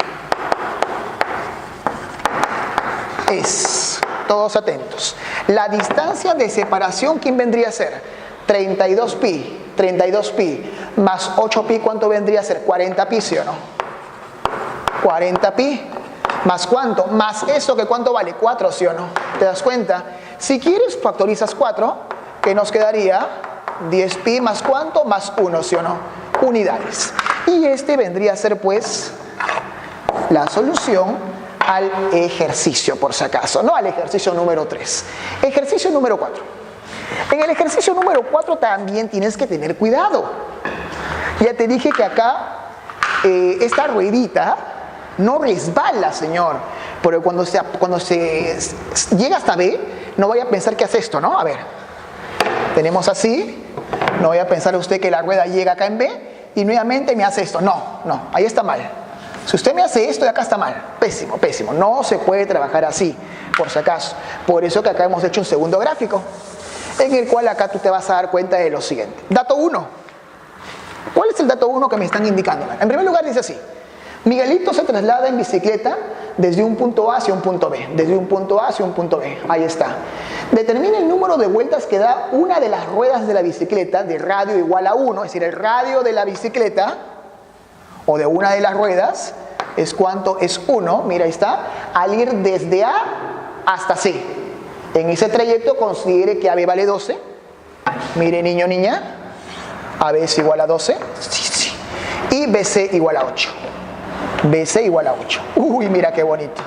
es, todos atentos, la distancia de separación, ¿quién vendría a ser? 32pi más 8pi, ¿cuánto vendría a ser? 40pi, ¿sí o no? 40pi más ¿cuánto? Más eso, que ¿cuánto vale? 4, ¿sí o no? ¿Te das cuenta? Si quieres factorizas 4, que nos quedaría 10pi más ¿cuánto? Más 1, ¿sí o no? Unidades. Y este vendría a ser pues la solución al ejercicio, por si acaso, no al ejercicio número 3. Ejercicio número 4. En el ejercicio número 4 también tienes que tener cuidado. Ya te dije que acá esta ruedita no resbala, señor, pero cuando se llega hasta B, no vaya a pensar que hace esto, ¿no? A ver, tenemos así, no vaya a pensar usted que la rueda llega acá en B y nuevamente me hace esto. No, ahí está mal. Si usted me hace esto y acá está mal, pésimo, pésimo. No se puede trabajar así, por si acaso. Por eso que acá hemos hecho un segundo gráfico, en el cual acá tú te vas a dar cuenta de lo siguiente. Dato 1. ¿Cuál es el dato 1 que me están indicando? En primer lugar dice así: Miguelito se traslada en bicicleta desde un punto A hacia un punto B. Desde un punto A hacia un punto B. Ahí está. Determina el número de vueltas que da una de las ruedas de la bicicleta de radio igual a 1. Es decir, el radio de la bicicleta o de una de las ruedas es ¿cuánto? Es 1. Mira, ahí está. Al ir desde A hasta C. En ese trayecto considere que AB vale 12. Mire, niño, niña. AB es igual a 12. Sí. Y BC igual a 8. BC igual a 8. Uy, mira qué bonito.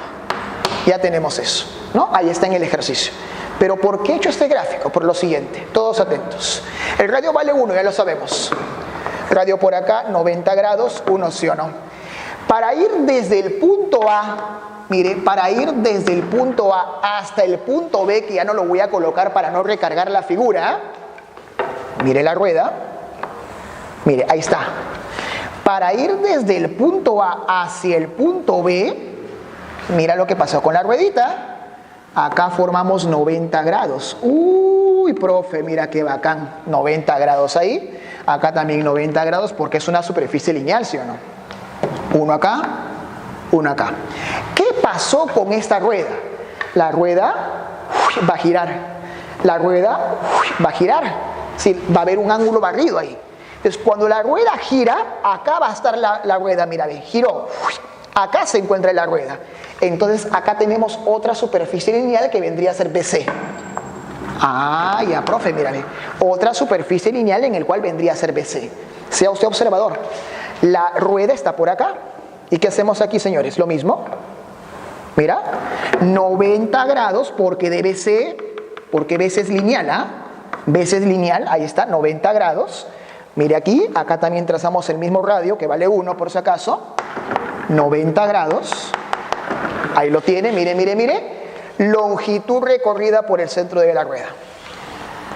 Ya tenemos eso, ¿no? Ahí está en el ejercicio. Pero ¿por qué he hecho este gráfico? Por lo siguiente, todos atentos. El radio vale 1, ya lo sabemos. Radio por acá, 90 grados, 1, ¿sí o no? Para ir desde el punto A, mire, para ir desde el punto A hasta el punto B, que ya no lo voy a colocar para no recargar la figura, mire la rueda, mire, ahí está. Para ir desde el punto A hacia el punto B, mira lo que pasó con la ruedita. Acá formamos 90 grados. Uy, profe, mira qué bacán. 90 grados ahí. Acá también 90 grados porque es una superficie lineal, ¿sí o no? Uno acá, uno acá. ¿Qué pasó con esta rueda? La rueda va a girar. La rueda va a girar. Sí, va a haber un ángulo barrido ahí. Entonces, cuando la rueda gira, acá va a estar la rueda, mira, ve, giró. Acá se encuentra la rueda. Entonces, acá tenemos otra superficie lineal que vendría a ser BC. Ah, ya, profe, mírale. Otra superficie lineal en el cual vendría a ser BC. Sea usted observador. La rueda está por acá. ¿Y qué hacemos aquí, señores? Lo mismo. Mira, 90 grados porque debe ser, porque B es lineal, ¿ah? B es lineal, ahí está, 90 grados. Mire aquí, acá también trazamos el mismo radio, que vale 1 por si acaso. 90 grados. Ahí lo tiene, mire, mire, mire. Longitud recorrida por el centro de la rueda.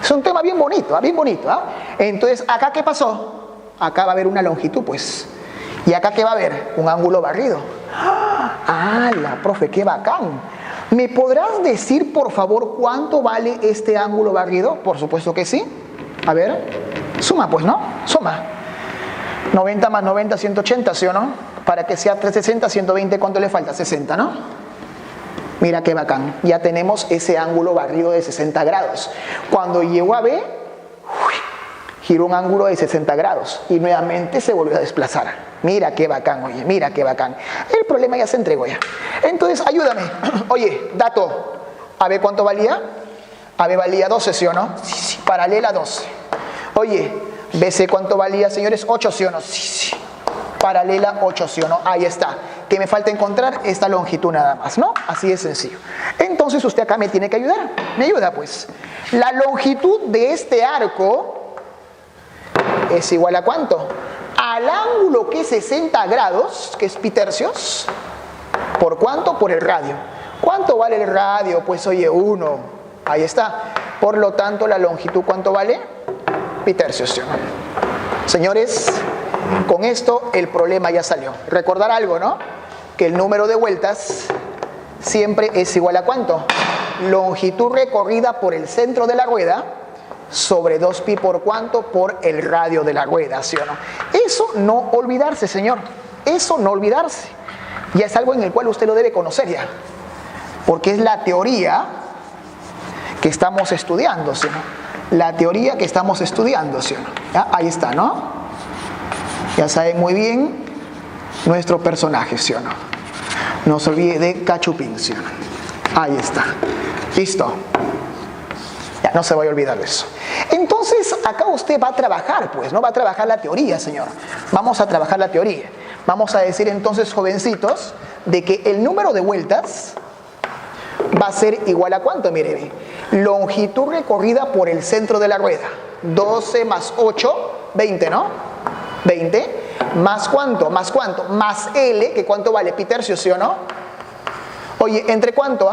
Es un tema bien bonito, bien bonito, ¿ah? Entonces, ¿acá qué pasó? Acá va a haber una longitud, pues. ¿Y acá qué va a haber? Un ángulo barrido. ¡Ah, la profe, qué bacán! ¿Me podrás decir, por favor, cuánto vale este ángulo barrido? Por supuesto que sí. A ver, suma pues, ¿no? Suma. 90 más 90, 180, ¿sí o no? Para que sea 360, 120, ¿cuánto le falta? 60, ¿no? Mira qué bacán. Ya tenemos ese ángulo barrido de 60 grados. Cuando llegó a B, giró un ángulo de 60 grados y nuevamente se volvió a desplazar. Mira qué bacán, oye, mira qué bacán. El problema ya se entregó ya. Entonces, ayúdame. Oye, dato. ¿AB cuánto valía? AB valía 12, ¿sí o no? Sí, paralela 12. Oye, BC cuánto valía, señores? 8, ¿sí o no? Sí. Paralela 8, ¿sí o no? Ahí está. ¿Qué me falta encontrar? Esta longitud nada más, ¿no? Así de sencillo. Entonces, usted acá me tiene que ayudar. ¿Me ayuda, pues? La longitud de este arco es igual a ¿cuánto? Al ángulo que es 60 grados, que es pi tercios. ¿Por cuánto? Por el radio. ¿Cuánto vale el radio? Pues oye, 1. Ahí está. Por lo tanto, la longitud, ¿cuánto vale? Pi tercios, ¿sí o no? Señores, con esto el problema ya salió. Recordar algo, ¿no? Que el número de vueltas siempre es igual a ¿cuánto? Longitud recorrida por el centro de la rueda sobre 2pi por ¿cuánto? Por el radio de la rueda, ¿sí o no? Eso no olvidarse, señor. Eso no olvidarse. Ya es algo en el cual usted lo debe conocer ya. Porque es la teoría que estamos estudiando, ¿sí o no? La teoría que estamos estudiando, ¿sí o no? ¿Ya? Ahí está, ¿no? Ya saben muy bien nuestro personaje, ¿sí o no? No se olvide de Cachupín, ¿sí o no? Ahí está. Listo. Ya, no se vaya a olvidar de eso. Entonces, acá usted va a trabajar, pues, ¿no? Va a trabajar la teoría, señor. Vamos a trabajar la teoría. Vamos a decir entonces, jovencitos, de que el número de vueltas va a ser igual a ¿cuánto? Mire, longitud recorrida por el centro de la rueda. 12 más 8, 20, ¿no? 20. ¿Más cuánto? ¿Más cuánto? Más L, que ¿cuánto vale? Pi tercios, ¿sí o no? Oye, ¿entre cuánto?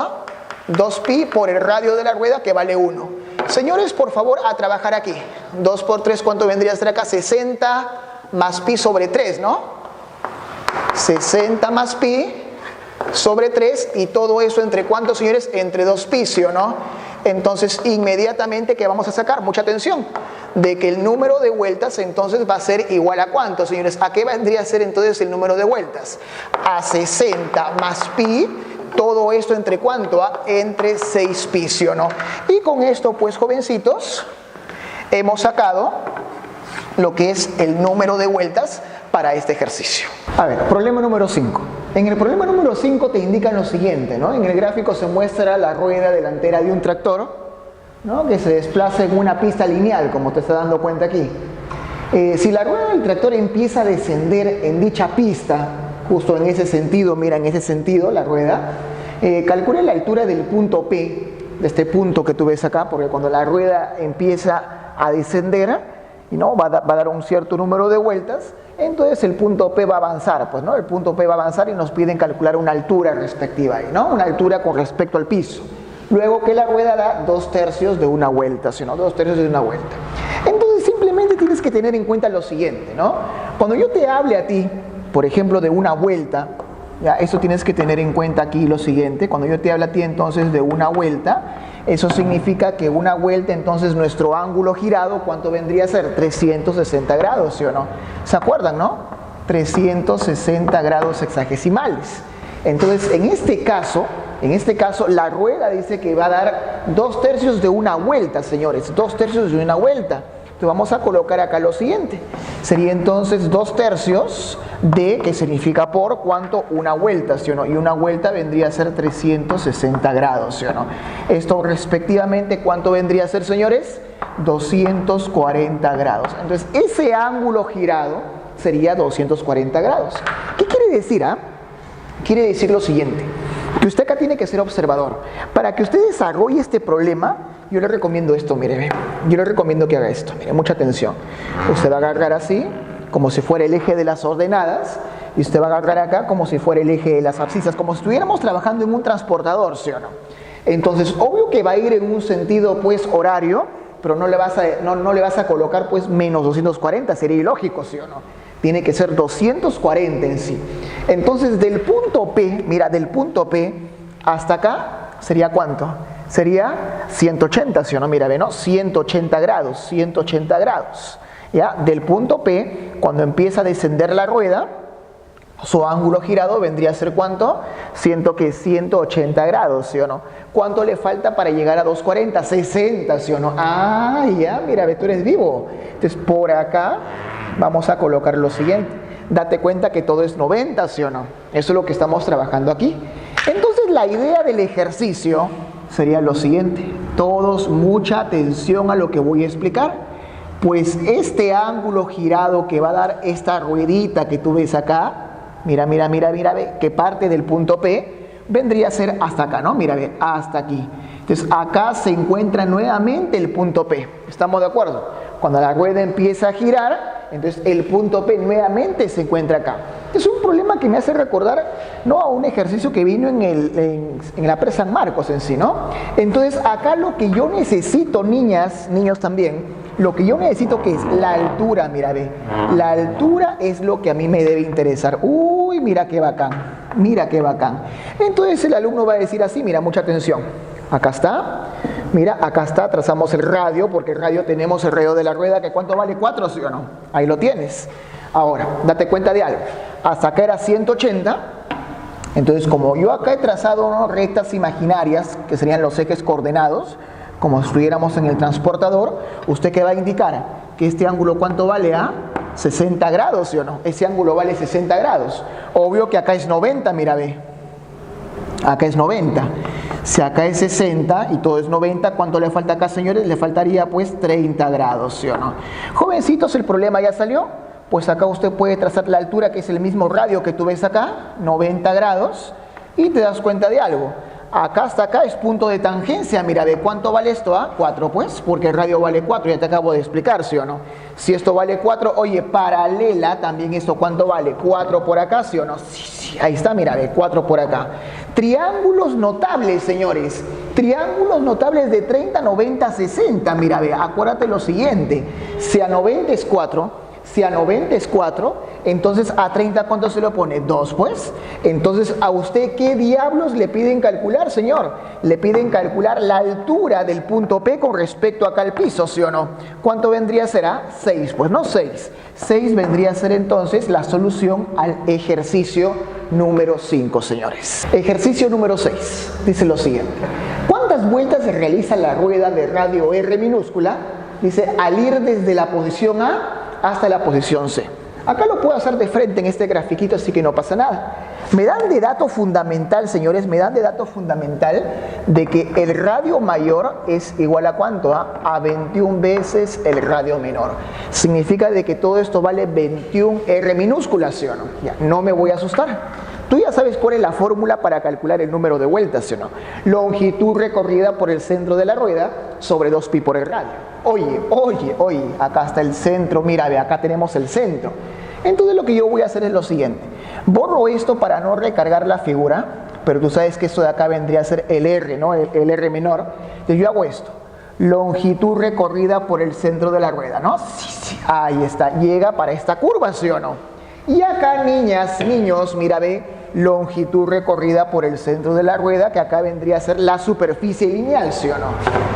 2pi por el radio de la rueda, que vale 1. Señores, por favor, a trabajar aquí. 2 por 3, ¿cuánto vendría a ser acá? 60 más pi sobre 3, ¿no? 60 más pi sobre 3, y todo eso ¿entre cuánto, señores? Entre 2pi, ¿sí o no? Entonces, inmediatamente, ¿qué vamos a sacar? Mucha atención. De que el número de vueltas entonces va a ser igual a ¿cuánto, señores? ¿A qué vendría a ser entonces el número de vueltas? A 60 más pi. Todo esto ¿entre cuánto? Entre 6pi, ¿sí o no? Y con esto, pues, jovencitos, hemos sacado lo que es el número de vueltas para este ejercicio. A ver, problema número 5. En el problema número 5 te indican lo siguiente, ¿no? En el gráfico se muestra la rueda delantera de un tractor, ¿no? Que se desplaza en una pista lineal, como te estás dando cuenta aquí. Si la rueda del tractor empieza a descender en dicha pista, justo en ese sentido, mira, en ese sentido la rueda, calcula la altura del punto P, de este punto que tú ves acá, porque cuando la rueda empieza a descender, ¿no? va a dar un cierto número de vueltas, entonces el punto P va a avanzar, pues, ¿no? El punto P va a avanzar y nos piden calcular una altura respectiva ahí, ¿no? Una altura con respecto al piso. Luego que la rueda da 2/3 de una vuelta, ¿sí, no? 2/3 de una vuelta. Entonces simplemente tienes que tener en cuenta lo siguiente, ¿no? Cuando yo te hable a ti, por ejemplo, de una vuelta, ya, eso tienes que tener en cuenta aquí lo siguiente. Cuando yo te hable a ti entonces de una vuelta, eso significa que una vuelta, entonces nuestro ángulo girado, ¿cuánto vendría a ser? 360 grados, ¿sí o no? ¿Se acuerdan, no? 360 grados sexagesimales. Entonces, en este caso, la rueda dice que va a dar 2/3 de una vuelta, señores, 2/3 de una vuelta. Entonces vamos a colocar acá lo siguiente. Sería entonces 2/3 de, que significa por cuánto, una vuelta, ¿sí o no? Y una vuelta vendría a ser 360 grados, ¿sí o no? Esto respectivamente, ¿cuánto vendría a ser, señores? 240 grados. Entonces, ese ángulo girado sería 240 grados. ¿Qué quiere decir? Quiere decir lo siguiente, que usted acá tiene que ser observador. Para que usted desarrolle este problema, yo le recomiendo esto, mire, yo le recomiendo que haga esto, mire, mucha atención. Usted va a agarrar así, como si fuera el eje de las ordenadas, y usted va a agarrar acá como si fuera el eje de las abscisas, como si estuviéramos trabajando en un transportador, ¿sí o no? Entonces, obvio que va a ir en un sentido, pues, horario, pero no le vas a colocar, pues, menos 240, sería ilógico, ¿sí o no? Tiene que ser 240 en sí. Entonces, del punto P, mira, del punto P hasta acá, ¿sería cuánto? Sería 180, ¿sí o no? Mira, ve, ¿no? 180 grados, 180 grados. ¿Ya? Del punto P, cuando empieza a descender la rueda, su ángulo girado vendría a ser ¿cuánto? 180 grados, ¿sí o no? ¿Cuánto le falta para llegar a 240? 60, ¿sí o no? Ah, ya, mira, ve, tú eres vivo. Entonces, por acá vamos a colocar lo siguiente. Date cuenta que todo es 90, ¿sí o no? Eso es lo que estamos trabajando aquí. Entonces, la idea del ejercicio sería lo siguiente. Todos, mucha atención a lo que voy a explicar. Pues este ángulo girado que va a dar esta ruedita que tú ves acá, mira, ve, que parte del punto P, vendría a ser hasta acá, ¿no? Mira, ve, hasta aquí. Entonces, acá se encuentra nuevamente el punto P. ¿Estamos de acuerdo? Cuando la rueda empieza a girar, entonces el punto P nuevamente se encuentra acá. Es un problema que me hace recordar, ¿no?, a un ejercicio que vino en la presa San Marcos en sí, ¿no? Entonces, acá lo que yo necesito, niñas, niños también, lo que yo necesito que es la altura, mira, ve. La altura es lo que a mí me debe interesar. Uy, mira qué bacán, mira qué bacán. Entonces el alumno va a decir así, mira, mucha atención. Acá está, mira, acá está, trazamos el radio, porque el radio tenemos el radio de la rueda, que ¿cuánto vale? 4, ¿sí o no? Ahí lo tienes. Ahora, date cuenta de algo. Hasta acá era 180. Entonces, como yo acá he trazado, ¿no?, rectas imaginarias, que serían los ejes coordenados, como si estuviéramos en el transportador, ¿usted qué va a indicar? Que este ángulo, ¿cuánto vale? 60 grados, ¿sí o no? Ese ángulo vale 60 grados. Obvio que acá es 90, mira, ve. Acá es 90. Si acá es 60 y todo es 90, ¿cuánto le falta acá, señores? Le faltaría, pues, 30 grados, ¿sí o no? Jovencitos, ¿el problema ya salió? Pues acá usted puede trazar la altura, que es el mismo radio que tú ves acá, 90 grados, y te das cuenta de algo. Acá hasta acá es punto de tangencia, mira, ¿de cuánto vale esto? 4, pues, porque el radio vale 4, ya te acabo de explicar, ¿sí o no? Si esto vale 4, oye, paralela, también esto, ¿cuánto vale? 4 por acá, ¿sí o no? Sí, ahí está, mira, ve, 4 por acá. Triángulos notables, señores, triángulos notables de 30, 90, 60, mira, ve, acuérdate lo siguiente, si a 90 es 4, si a 90 es 4, entonces a 30 ¿cuánto se lo pone? 2, pues. Entonces, ¿a usted qué diablos le piden calcular, señor? Le piden calcular la altura del punto P con respecto acá al piso, ¿sí o no? ¿Cuánto vendría a ser? 6, pues no 6. 6 vendría a ser entonces la solución al ejercicio número 5, señores. Ejercicio número 6, dice lo siguiente. ¿Cuántas vueltas se realiza la rueda de radio R minúscula? Dice, al ir desde la posición A hasta la posición C. Acá lo puedo hacer de frente en este grafiquito, así que no pasa nada. Me dan de dato fundamental, señores, me dan de dato fundamental de que el radio mayor es igual a ¿cuánto? A 21 veces el radio menor. Significa de que todo esto vale 21 R minúscula, ¿sí o no? Ya, no me voy a asustar. Tú ya sabes cuál es la fórmula para calcular el número de vueltas, ¿sí o no? Longitud recorrida por el centro de la rueda sobre 2pi por el radio. Oye, acá está el centro, mira, ve, acá tenemos el centro. Entonces lo que yo voy a hacer es lo siguiente. Borro esto para no recargar la figura, pero tú sabes que esto de acá vendría a ser el R, ¿no? El R menor. Entonces yo hago esto. Longitud recorrida por el centro de la rueda, ¿no? Sí, ahí está. Llega para esta curva, ¿sí o no? Y acá, niñas, niños, mira, ve, longitud recorrida por el centro de la rueda, que acá vendría a ser la superficie lineal, ¿sí o no?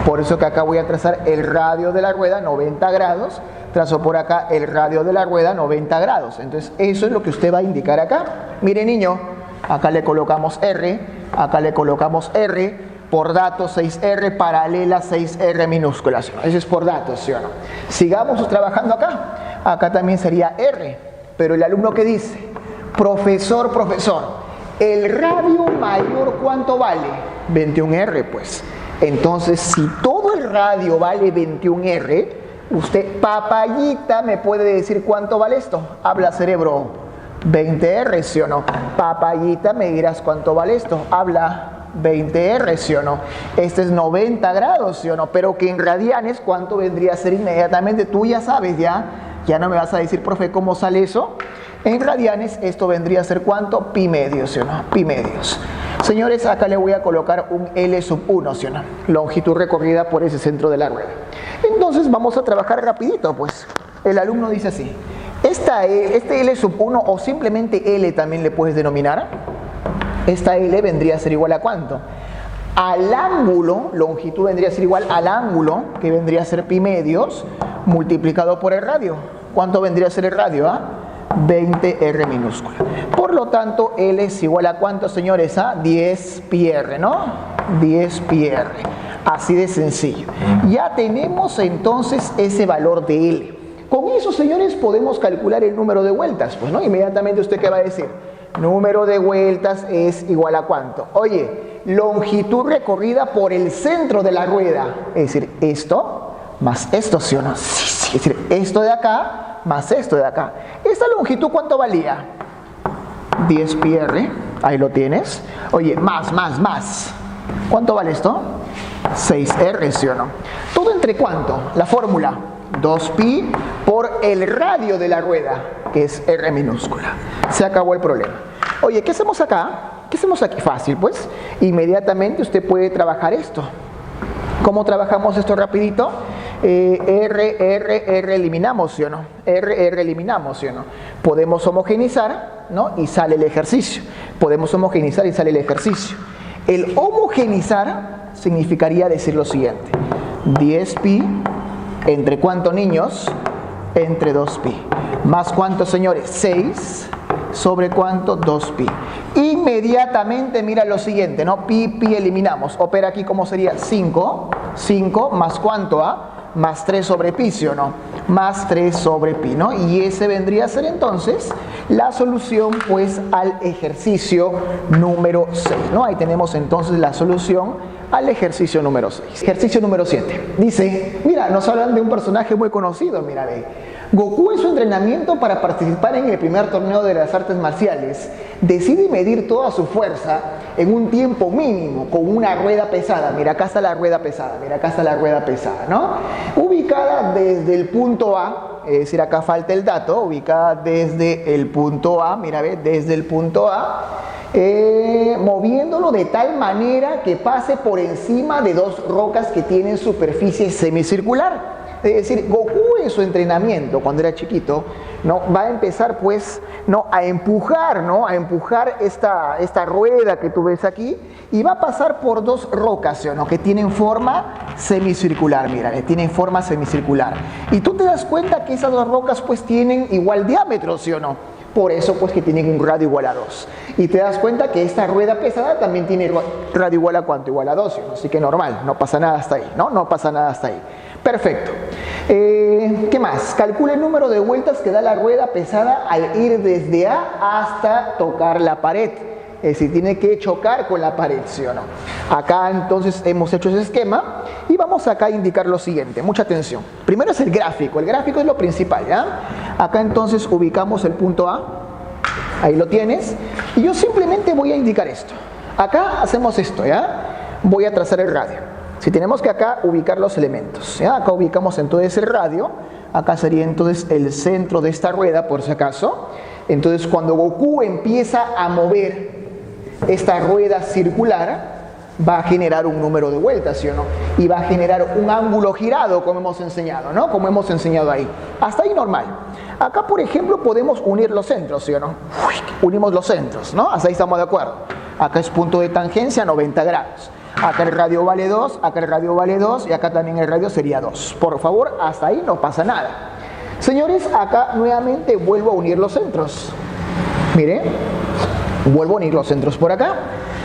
Por eso que acá voy a trazar el radio de la rueda, 90 grados, trazo por acá el radio de la rueda, 90 grados. Entonces, eso es lo que usted va a indicar acá. Mire, niño, acá le colocamos R, acá le colocamos R, por dato 6R, paralela 6R minúscula, ¿sí o no? Eso es por datos, ¿sí o no? Sigamos trabajando acá. Acá también sería R. Pero el alumno que dice, profesor, el radio mayor ¿cuánto vale? 21R, pues. Entonces, si todo como el radio vale 21R, usted, papayita, me puede decir cuánto vale esto. Habla, cerebro. 20R, ¿sí o no? Papayita, me dirás cuánto vale esto. Habla. 20R, ¿sí o no? Este es 90 grados, ¿sí o no? Pero que en radianes, ¿cuánto vendría a ser inmediatamente? Tú ya sabes, ya no me vas a decir, profe, ¿cómo sale eso? En radianes, esto vendría a ser ¿cuánto? Pi medios, ¿sí o no? Pi medios. Señores, acá le voy a colocar un L sub 1, ¿sí o no? Longitud recorrida por ese centro de la rueda. Entonces, vamos a trabajar rapidito, pues. El alumno dice así. Este L sub 1 o simplemente L también le puedes denominar. Esta L vendría a ser igual a ¿cuánto? Al ángulo, longitud vendría a ser igual al ángulo, que vendría a ser pi medios, multiplicado por el radio. ¿Cuánto vendría a ser el radio? 20R minúscula. Por lo tanto, L es igual a ¿cuánto, señores? 10 pi R, ¿no? 10 pi R. Así de sencillo. Ya tenemos entonces ese valor de L. Con eso, señores, podemos calcular el número de vueltas. Pues, ¿no? Inmediatamente, ¿usted qué va a decir? Número de vueltas es igual a ¿cuánto? Oye, longitud recorrida por el centro de la rueda. Es decir, esto más esto, ¿sí o no? Sí. Es decir, esto de acá más esto de acá. ¿Esta longitud cuánto valía? 10 pi R. Ahí lo tienes. Oye, más. ¿Cuánto vale esto? 6R, ¿sí o no? ¿Todo entre cuánto? La fórmula. 2pi por el radio de la rueda, que es R minúscula. Se acabó el problema. Oye, ¿qué hacemos acá? ¿Qué hacemos aquí? Fácil, pues. Inmediatamente usted puede trabajar esto. ¿Cómo trabajamos esto rapidito? R eliminamos, ¿sí o no? R eliminamos, ¿sí o no? Podemos homogeneizar, ¿no? Y sale el ejercicio. Podemos homogeneizar y sale el ejercicio. El homogeneizar significaría decir lo siguiente. 10pi ¿entre cuántos niños? Entre 2pi. ¿Más cuánto, señores? 6 sobre cuánto? 2pi. Inmediatamente mira lo siguiente, ¿no? Pi eliminamos. Opera aquí, ¿cómo sería? 5 más cuánto, más 3 sobre pi, ¿sí o no? Más 3 sobre pi, ¿no? Y ese vendría a ser entonces la solución, pues, al ejercicio número 6, ¿no? Ahí tenemos entonces la solución al ejercicio número 6. Ejercicio número 7. Dice, mira, nos hablan de un personaje muy conocido, mira, ve. Goku en su entrenamiento para participar en el primer torneo de las artes marciales decide medir toda su fuerza en un tiempo mínimo con una rueda pesada. Mira, acá está la rueda pesada, mira, acá está la rueda pesada, ¿no? Ubicada desde el punto A, es decir, acá falta el dato, ubicada desde el punto A, mira, ve, desde el punto A, moviéndolo de tal manera que pase por encima de dos rocas que tienen superficie semicircular. Es decir, Goku en su entrenamiento, cuando era chiquito, ¿no? Va a empezar, pues, ¿no? a empujar esta rueda que tú ves aquí, y va a pasar por dos rocas, ¿sí o no? Que tienen forma semicircular, mira, tienen forma semicircular. Y tú te das cuenta que esas dos rocas, pues, tienen igual diámetro, ¿sí o no? Por eso, pues, que tienen un radio igual a 2. Y te das cuenta que esta rueda pesada también tiene radio igual a ¿cuánto? Igual a 2, ¿sí o no? Así que normal, no pasa nada hasta ahí, ¿no? No pasa nada hasta ahí. Perfecto. ¿Qué más? Calcula el número de vueltas que da la rueda pesada al ir desde A hasta tocar la pared. Es decir, tiene que chocar con la pared, ¿sí o no? Acá entonces hemos hecho ese esquema y vamos acá a indicar lo siguiente. Mucha atención. Primero es el gráfico es lo principal, ¿ya? Acá entonces ubicamos el punto A. Ahí lo tienes. Y yo simplemente voy a indicar esto. Acá hacemos esto, ¿ya? Voy a trazar el radio. Si tenemos que acá ubicar los elementos, ¿ya? Acá ubicamos entonces el radio, acá sería entonces el centro de esta rueda, por si acaso. Entonces, cuando Goku empieza a mover esta rueda circular, va a generar un número de vueltas, ¿sí o no? Y va a generar un ángulo girado, como hemos enseñado, ¿no? Como hemos enseñado ahí. Hasta ahí normal. Acá, por ejemplo, podemos unir los centros, ¿sí o no? Unimos los centros, ¿no? Hasta ahí estamos de acuerdo. Acá es punto de tangencia, 90 grados. Acá el radio vale 2, acá el radio vale 2 y acá también el radio sería 2. Por favor, hasta ahí no pasa nada. Señores, acá nuevamente vuelvo a unir los centros. Mire, vuelvo a unir los centros por acá.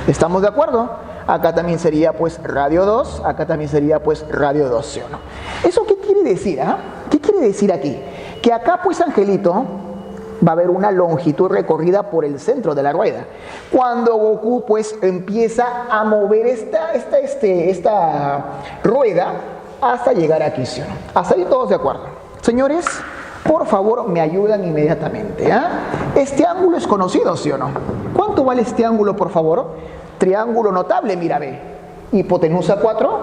¿Estamos de acuerdo? Acá también sería pues radio 2, acá también sería pues radio 2, ¿sí o no? ¿Eso qué quiere decir? ¿Qué quiere decir aquí? Que acá pues, Angelito, va a haber una longitud recorrida por el centro de la rueda. Cuando Goku pues empieza a mover esta rueda, hasta llegar aquí, ¿sí o no? Hasta ahí todos de acuerdo. Señores, por favor, me ayudan inmediatamente. Este ángulo es conocido, ¿sí o no? ¿Cuánto vale este ángulo, por favor? Triángulo notable, mira, ve. Hipotenusa 4,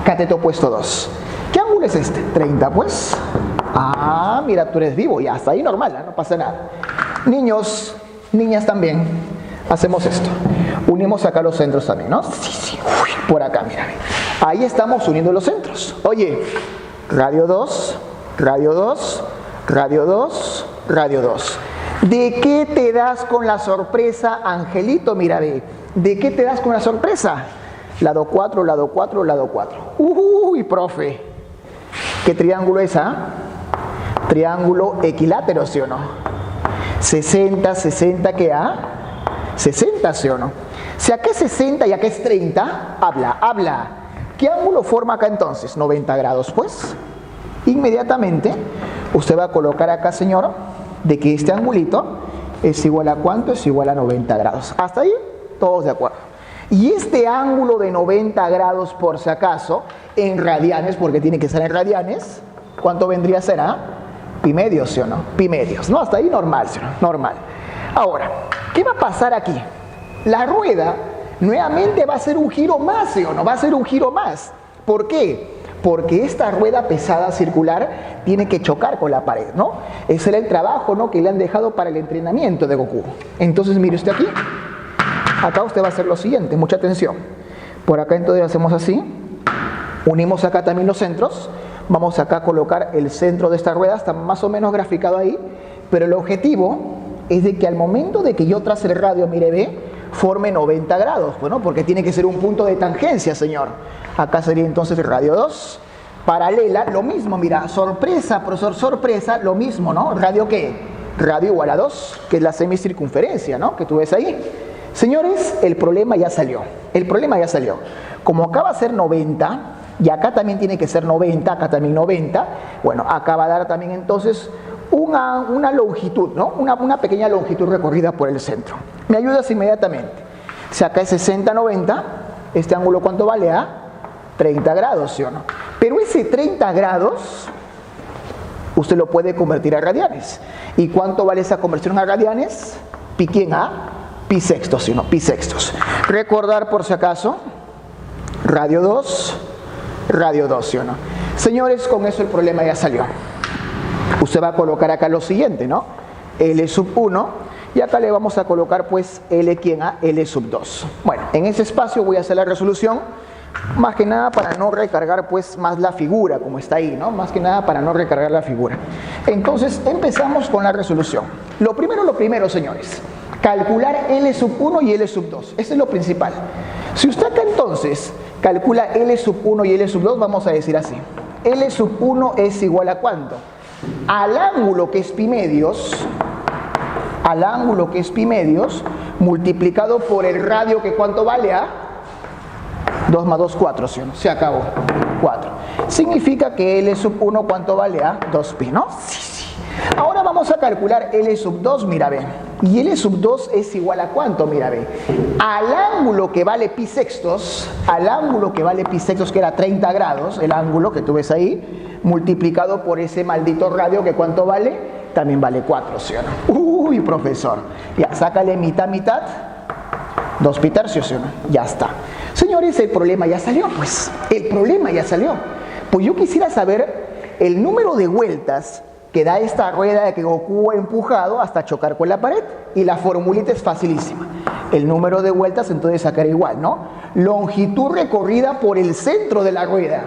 cateto opuesto 2. ¿Qué ángulo es este? 30, pues. Ah, mira, tú eres vivo, ya, hasta ahí normal, no pasa nada. Niños, niñas también, hacemos esto. Unimos acá los centros también, ¿no? Sí. Uy, por acá, mira. Ahí estamos uniendo los centros. Oye, radio 2, radio 2, radio 2, radio 2. ¿De qué te das con la sorpresa, Angelito? Mira, ve. ¿De qué te das con la sorpresa? Lado 4, lado 4, lado 4. Uy, profe. ¿Qué triángulo es, Triángulo equilátero, ¿sí o no? 60, 60, ¿qué, 60, ¿sí o no? Si acá es 60 y acá es 30, habla. ¿Qué ángulo forma acá entonces? 90 grados, pues. Inmediatamente, usted va a colocar acá, señor, de que este angulito es igual a ¿cuánto? Es igual a 90 grados. Hasta ahí, todos de acuerdo. Y este ángulo de 90 grados, por si acaso, en radianes, porque tiene que ser en radianes, ¿cuánto vendría a ser, Pi medios, ¿sí o no? Pi medios, ¿no? Hasta ahí normal, ¿sí o no? Normal. Ahora, ¿qué va a pasar aquí? La rueda nuevamente va a hacer un giro más, ¿sí o no? Va a hacer un giro más. ¿Por qué? Porque esta rueda pesada circular tiene que chocar con la pared, ¿no? Ese era el trabajo, ¿no?, que le han dejado para el entrenamiento de Goku. Entonces, mire usted aquí. Acá usted va a hacer lo siguiente, mucha atención. Por acá entonces hacemos así. Unimos acá también los centros. Vamos acá a colocar el centro de esta rueda, está más o menos graficado ahí. Pero el objetivo es de que al momento de que yo trace el radio, mire, ve, forme 90 grados. Bueno, porque tiene que ser un punto de tangencia, señor. Acá sería entonces el radio 2. Paralela, lo mismo, mira, sorpresa, profesor, sorpresa, lo mismo, ¿no? ¿Radio qué? Radio igual a 2, que es la semicircunferencia, ¿no?, que tú ves ahí. Señores, el problema ya salió. El problema ya salió. Como acá va a ser 90, y acá también tiene que ser 90, acá también 90, bueno, acá va a dar también entonces una longitud, ¿no? Una pequeña longitud recorrida por el centro. Me ayudas inmediatamente. Si acá es 60, 90, este ángulo ¿cuánto vale? 30 grados, ¿sí o no? Pero ese 30 grados, usted lo puede convertir a radianes. ¿Y cuánto vale esa conversión a radianes? ¿Pi quién? Pi sextos, ¿sí o no? Pi sextos. Recordar por si acaso, radio 2, ¿sí o no? Señores, con eso el problema ya salió. Usted va a colocar acá lo siguiente, ¿no? L sub 1, y acá le vamos a colocar pues L quién, L sub 2. Bueno, en ese espacio voy a hacer la resolución, más que nada para no recargar pues más la figura como está ahí, ¿no? Más que nada para no recargar la figura. Entonces empezamos con la resolución. Lo primero, señores, calcular L sub 1 y L sub 2. Eso es lo principal. Si usted acá entonces calcula L sub 1 y L sub 2, vamos a decir así. L sub 1 es igual a ¿cuánto? Al ángulo que es pi medios, multiplicado por el radio que ¿cuánto vale? 2 más 2, 4, ¿sí o no? Se acabó. 4. Significa que L sub 1 ¿cuánto vale? 2pi, ¿no? Sí. Ahora vamos a calcular L sub 2, mira, ve. Y L sub 2 es igual a ¿cuánto? Mira, ve. Al ángulo que vale pi sextos, que era 30 grados, el ángulo que tú ves ahí, multiplicado por ese maldito radio que ¿cuánto vale? También vale 4, ¿sí o no? Uy, profesor. Ya, sácale mitad, 2 pi tercios, ¿sí o no? Ya está. Señores, el problema ya salió, pues. Pues yo quisiera saber el número de vueltas que da esta rueda de que Goku ha empujado hasta chocar con la pared. Y la formulita es facilísima. El número de vueltas entonces sacará igual, ¿no? Longitud recorrida por el centro de la rueda,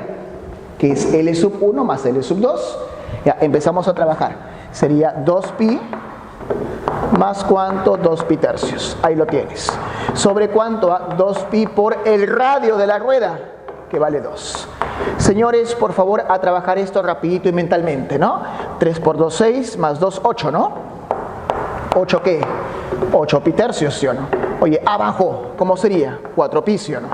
que es L sub 1 más L sub 2. Ya, empezamos a trabajar. Sería 2pi más ¿cuánto? 2pi tercios. Ahí lo tienes. ¿Sobre cuánto? 2pi por el radio de la rueda, que vale 2. Señores, por favor, a trabajar esto rapidito y mentalmente, ¿no? 3 por 2, 6, más 2, 8, ¿no? ¿8 qué? 8 pi tercios, ¿sí o no? Oye, abajo, ¿cómo sería? 4 pi, ¿sí o no?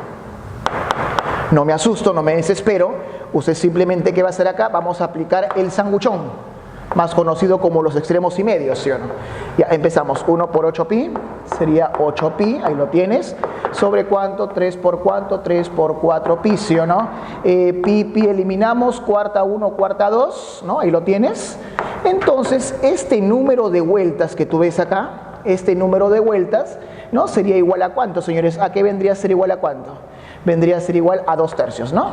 No me asusto, no me desespero. Usted simplemente, ¿qué va a hacer acá? Vamos a aplicar el sanguchón. más conocido como los extremos y medios, ¿sí o no? Ya empezamos, 1 por 8pi sería 8pi, ahí lo tienes, sobre cuánto, 3 por cuánto, 3 por 4pi, ¿sí o no? Pi eliminamos, cuarta 1, cuarta 2, ¿no? Ahí lo tienes. Entonces, este número de vueltas que tú ves acá, este número de vueltas, ¿no? Sería igual a cuánto, señores. ¿A qué vendría a ser igual a cuánto? Vendría a ser igual a 2 tercios, ¿no?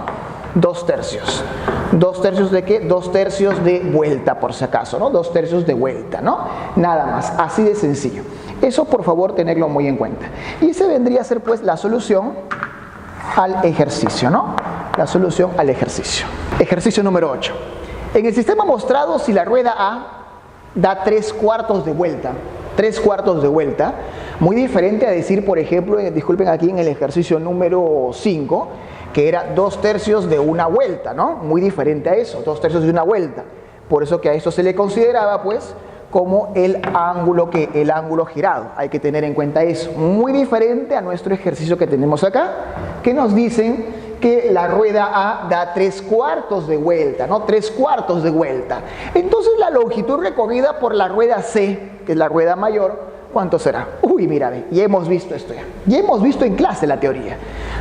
2 tercios. ¿2 tercios de qué? 2 tercios de vuelta, por si acaso, ¿no? 2 tercios de vuelta, ¿no? Nada más, así de sencillo. Eso, por favor, tenerlo muy en cuenta. Y ese vendría a ser, pues, la solución al ejercicio, ¿no? La solución al ejercicio. Ejercicio número 8. En el sistema mostrado, si la rueda A da 3/4 de vuelta, 3/4 de vuelta, muy diferente a decir, por ejemplo, disculpen aquí en el ejercicio número 5, que era 2 tercios de una vuelta, ¿no? Muy diferente a eso, 2 tercios de una vuelta. Por eso que a esto se le consideraba, pues, como el ángulo girado. Hay que tener en cuenta eso. Muy diferente a nuestro ejercicio que tenemos acá, que nos dicen que la rueda A da 3/4 de vuelta, ¿no? 3/4 de vuelta. Entonces la longitud recorrida por la rueda C, que es la rueda mayor, ¿cuánto será? Uy, mira, ya hemos visto esto ya. Ya hemos visto en clase la teoría.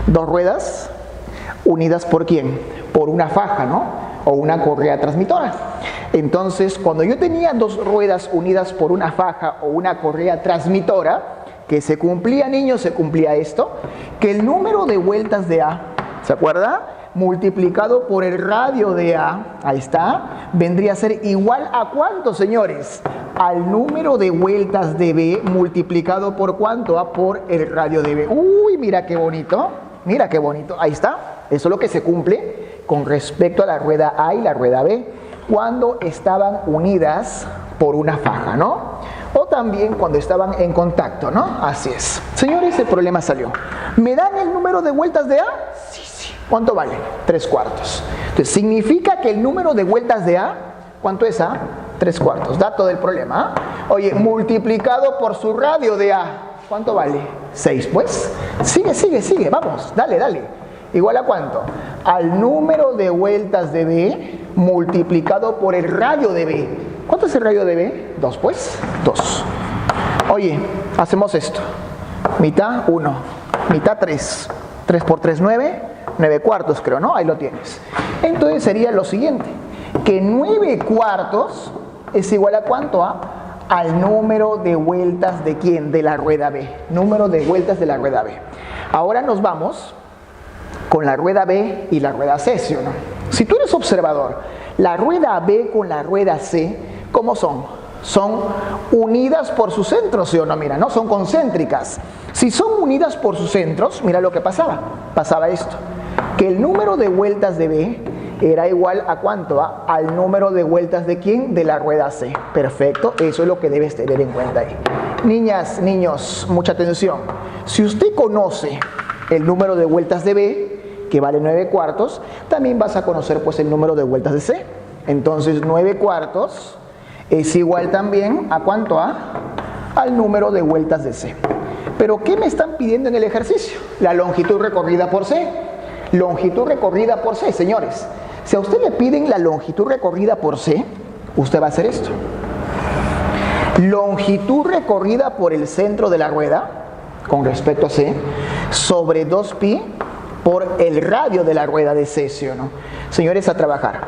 2 ruedas unidas ¿por quién? Por una faja, ¿no? O una correa transmisora. Entonces, cuando yo tenía 2 ruedas unidas por una faja o una correa transmisora, que se cumplía, niños, se cumplía esto, que el número de vueltas de A, ¿se acuerda? Multiplicado por el radio de A, ahí está, vendría a ser igual a ¿cuánto, señores? Al número de vueltas de B multiplicado por ¿cuánto? A por el radio de B. Uy, mira qué bonito, ahí está. Eso es lo que se cumple con respecto a la rueda A y la rueda B, cuando estaban unidas por una faja, ¿no? O también cuando estaban en contacto, ¿no? Así es. Señores, el problema salió. ¿Me dan el número de vueltas de A? Sí. ¿Cuánto vale? 3/4. Entonces, significa que el número de vueltas de A, ¿cuánto es A? 3/4. Dato del problema. Oye, multiplicado por su radio de A, ¿cuánto vale? 6, pues. Sigue. Vamos, dale. ¿Igual a cuánto? Al número de vueltas de B multiplicado por el radio de B. ¿Cuánto es el radio de B? 2, pues. 2. Oye, hacemos esto. Mitad 1, mitad 3. 3 por 3, 9. 9/4 creo, ¿no? Ahí lo tienes. Entonces sería lo siguiente. Que 9/4 es igual a ¿cuánto? Al número de vueltas de ¿quién? De la rueda B. Número de vueltas de la rueda B. Ahora nos vamos con la rueda B y la rueda C, ¿sí o no? Si tú eres observador, la rueda B con la rueda C, ¿cómo son? Son unidas por sus centros, ¿sí o no? Mira, no son concéntricas. Si son unidas por sus centros, mira lo que pasaba. Pasaba esto, que el número de vueltas de B era igual a ¿cuánto? Al número de vueltas de ¿quién? De la rueda C. Perfecto, eso es lo que debes tener en cuenta ahí. Niñas, niños, mucha atención. Si usted conoce el número de vueltas de B, que vale 9/4, también vas a conocer pues el número de vueltas de C. Entonces 9/4 es igual también a ¿cuánto? Al número de vueltas de C. Pero ¿qué me están pidiendo en el ejercicio? La longitud recorrida por C. Longitud recorrida por C, señores. Si a usted le piden la longitud recorrida por C, usted va a hacer esto. Longitud recorrida por el centro de la rueda, con respecto a C, sobre 2pi por el radio de la rueda de C, ¿sí o no? Señores, a trabajar.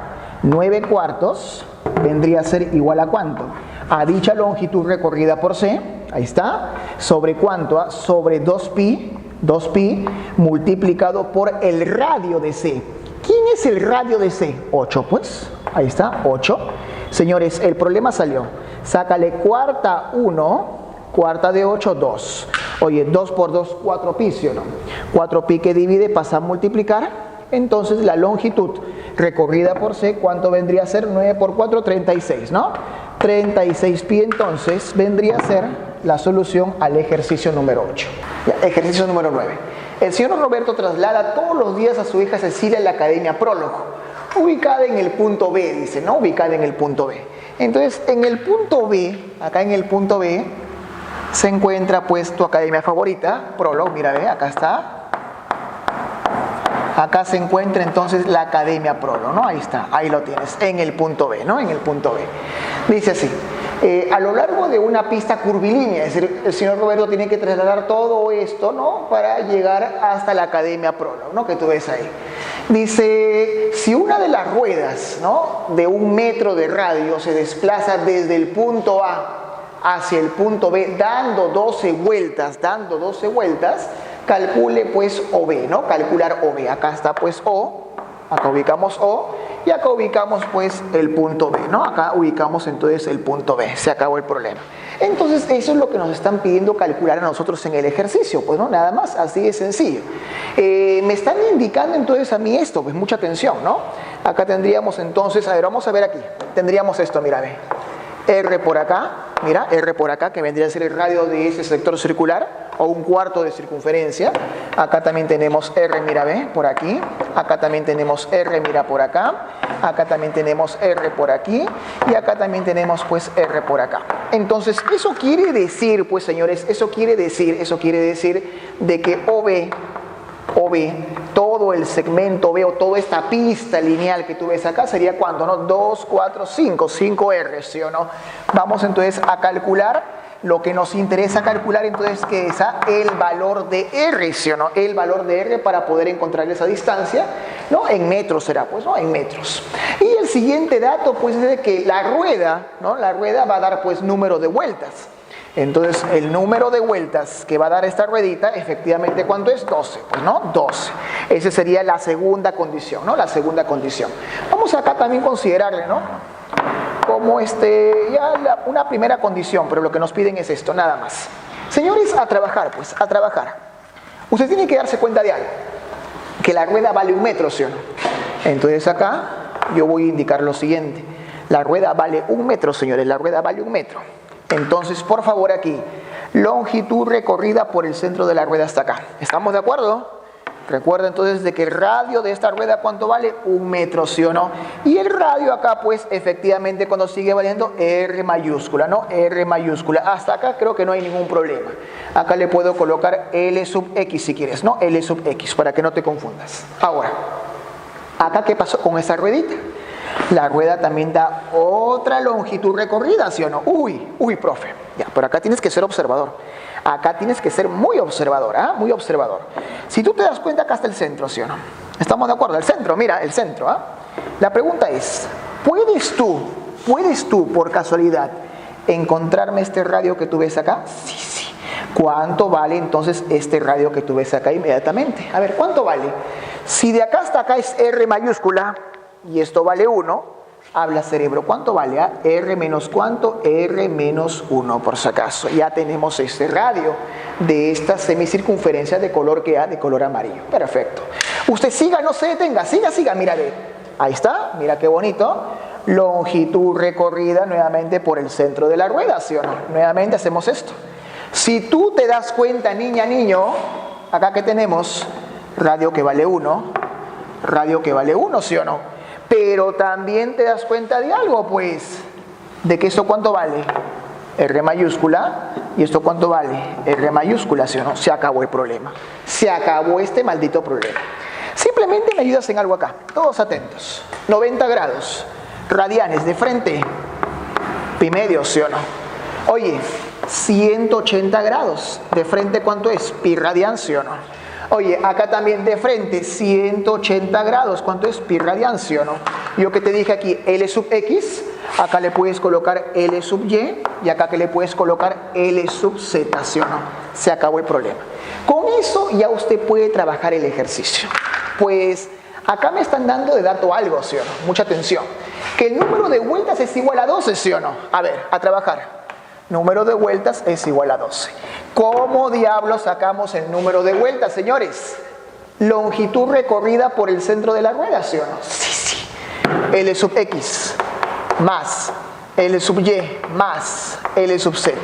9/4 vendría a ser igual a ¿cuánto? A dicha longitud recorrida por C, ahí está, sobre ¿cuánto? Sobre 2pi multiplicado por el radio de C. ¿Quién es el radio de C? 8, pues, ahí está, 8. Señores, el problema salió. Sácale cuarta 1, cuarta de 8, 2. Oye, 2 por 2, 4pi, ¿sí o no? 4pi que divide pasa a multiplicar. Entonces la longitud recorrida por C, ¿cuánto vendría a ser? 9 por 4, 36, ¿no? 36pi entonces vendría a ser la solución al ejercicio número 8. Ya, ejercicio número 9. El señor Roberto traslada todos los días a su hija Cecilia a la Academia Prólogo, ubicada en el punto B, dice, ¿no? Ubicada en el punto B. Entonces, en el punto B, acá en el punto B, se encuentra pues tu academia favorita, Prólogo, mira, ve, acá está. Acá se encuentra entonces la Academia Prólogo, ¿no? Ahí está, ahí lo tienes, en el punto B, ¿no? En el punto B. Dice así, a lo largo de una pista curvilínea, es decir, el señor Roberto tiene que trasladar todo esto, ¿no?, para llegar hasta la Academia Prolog, ¿no?, que tú ves ahí. Dice, si una de las ruedas, ¿no?, de 1 metro de radio se desplaza desde el punto A hacia el punto B dando 12 vueltas, calcule pues OB, ¿no?, calcular OB. Acá está pues O, acá ubicamos O, y acá ubicamos pues el punto B, ¿no? Acá ubicamos entonces el punto B, se acabó el problema. Entonces eso es lo que nos están pidiendo calcular a nosotros en el ejercicio, pues no, nada más, así de sencillo. Me están indicando entonces a mí esto, pues mucha atención, ¿no? Acá tendríamos entonces, a ver, vamos a ver aquí, tendríamos esto, mira, ve, R por acá, mira, R por acá, que vendría a ser el radio de ese sector circular, o 1/4 de circunferencia. Acá también tenemos R, mira, ve, por aquí. Acá también tenemos R, mira, por acá. Acá también tenemos R por aquí. Y acá también tenemos, pues, R por acá. Entonces, eso quiere decir, pues, señores, eso quiere decir de que OB, todo el segmento B o toda esta pista lineal que tú ves acá sería ¿cuánto, no? 2, 4, 5 R, ¿sí o no? Vamos entonces a calcular lo que nos interesa calcular, entonces, que es el valor de R, ¿sí o no? El valor de R para poder encontrar esa distancia, ¿no? En metros será, pues, ¿no? En metros. Y el siguiente dato, pues, es de que la rueda, ¿no?, la rueda va a dar, pues, número de vueltas. Entonces, el número de vueltas que va a dar esta ruedita, efectivamente, ¿cuánto es? 12, pues, ¿no? 12. Esa sería la segunda condición, ¿no? La segunda condición. Vamos acá también considerarle, ¿no?, como una primera condición, pero lo que nos piden es esto, nada más. Señores, a trabajar, pues, a trabajar. Usted tiene que darse cuenta de algo, que la rueda vale 1 metro, ¿sí o no? Entonces acá yo voy a indicar lo siguiente. La rueda vale 1 metro, señores, la rueda vale 1 metro. Entonces, por favor, aquí, longitud recorrida por el centro de la rueda hasta acá. ¿Estamos de acuerdo? Recuerda entonces de que el radio de esta rueda, ¿cuánto vale? 1 metro, ¿sí o no? Y el radio acá, pues, efectivamente, cuando sigue valiendo R mayúscula, ¿no? R mayúscula. Hasta acá creo que no hay ningún problema. Acá le puedo colocar L sub X si quieres, ¿no? L sub X, para que no te confundas. Ahora, acá, ¿qué pasó con esa ruedita? La rueda también da otra longitud recorrida, ¿sí o no? Uy, profe. Ya, pero acá tienes que ser observador. Acá tienes que ser muy observador, ¿ah? Muy observador. Si tú te das cuenta, acá está el centro, ¿sí o no? ¿Estamos de acuerdo? El centro, mira, el centro, ¿ah? La pregunta es, ¿puedes tú, por casualidad, encontrarme este radio que tú ves acá? Sí. ¿Cuánto vale entonces este radio que tú ves acá inmediatamente? A ver, ¿cuánto vale? Si de acá hasta acá es R mayúscula y esto vale 1, habla cerebro, ¿cuánto vale? R menos ¿cuánto? R menos 1, por si acaso. Ya tenemos este radio de esta semicircunferencia de color que de color amarillo. Perfecto. Usted siga, no se detenga, siga, mira, ve. Ahí está, mira qué bonito. Longitud recorrida nuevamente por el centro de la rueda, ¿sí o no? Nuevamente hacemos esto. Si tú te das cuenta, niña, niño, acá que tenemos radio que vale 1, ¿sí o no? Pero también te das cuenta de algo, pues, de que esto ¿cuánto vale? R mayúscula. ¿Y esto cuánto vale? R mayúscula, ¿sí o no? Se acabó el problema. Se acabó este maldito problema. Simplemente me ayudas en algo acá. Todos atentos. 90 grados. Radianes de frente. Pi medio, ¿sí o no? Oye, 180 grados. De frente, ¿cuánto es? Pi radian, ¿sí o no? Oye, acá también de frente, 180 grados. ¿Cuánto es? Pi radian, ¿sí o no? Yo que te dije aquí, L sub X, acá le puedes colocar L sub Y, y acá que le puedes colocar L sub Z, ¿sí o no? Se acabó el problema. Con eso ya usted puede trabajar el ejercicio. Pues acá me están dando de dato algo, ¿sí o no? Mucha atención. Que el número de vueltas es igual a 12, ¿sí o no? A ver, a trabajar. Número de vueltas es igual a 12. ¿Cómo diablos sacamos el número de vueltas, señores? Longitud recorrida por el centro de la rueda, ¿sí o no? Sí. L sub X más L sub Y más L sub Z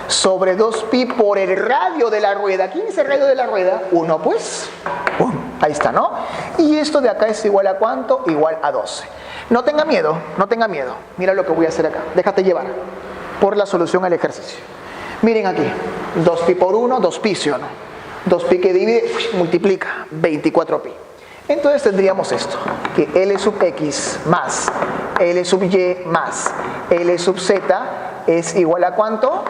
sobre 2pi por el radio de la rueda. ¿Quién es el radio de la rueda? 1, pues. Ahí está, ¿no? Y esto de acá es igual a ¿cuánto? Igual a 12. No tenga miedo. Mira lo que voy a hacer acá. Déjate llevar por la solución al ejercicio. Miren aquí, 2pi por 1, 2pi, ¿sí o no? 2pi que divide, multiplica, 24pi. Entonces tendríamos esto, que L sub X más L sub Y más L sub Z es igual a ¿cuánto?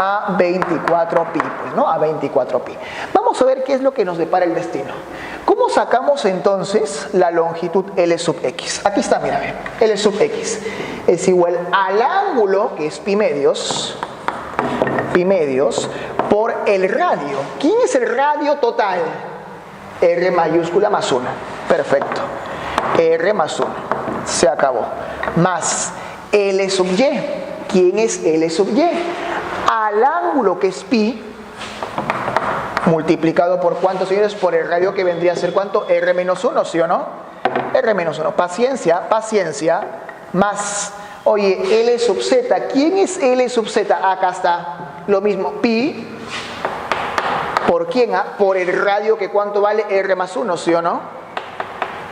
A 24pi, pues, ¿no? A 24pi. Vamos a ver qué es lo que nos depara el destino. ¿Cómo sacamos entonces la longitud L sub X? Aquí está, mírame. L sub X es igual al ángulo, que es pi medios, por el radio. ¿Quién es el radio total? R mayúscula más 1. Perfecto. R más 1. Se acabó. Más L sub Y. ¿Quién es L sub Y? Al ángulo, que es pi, multiplicado por ¿cuánto, señores? Por el radio, que vendría a ser ¿cuánto? R menos 1, ¿sí o no? R menos 1. Paciencia, más, oye, L sub Z. ¿Quién es L sub Z? Acá está. Lo mismo, pi, ¿por quién? Por el radio, que ¿cuánto vale? R más 1, ¿sí o no?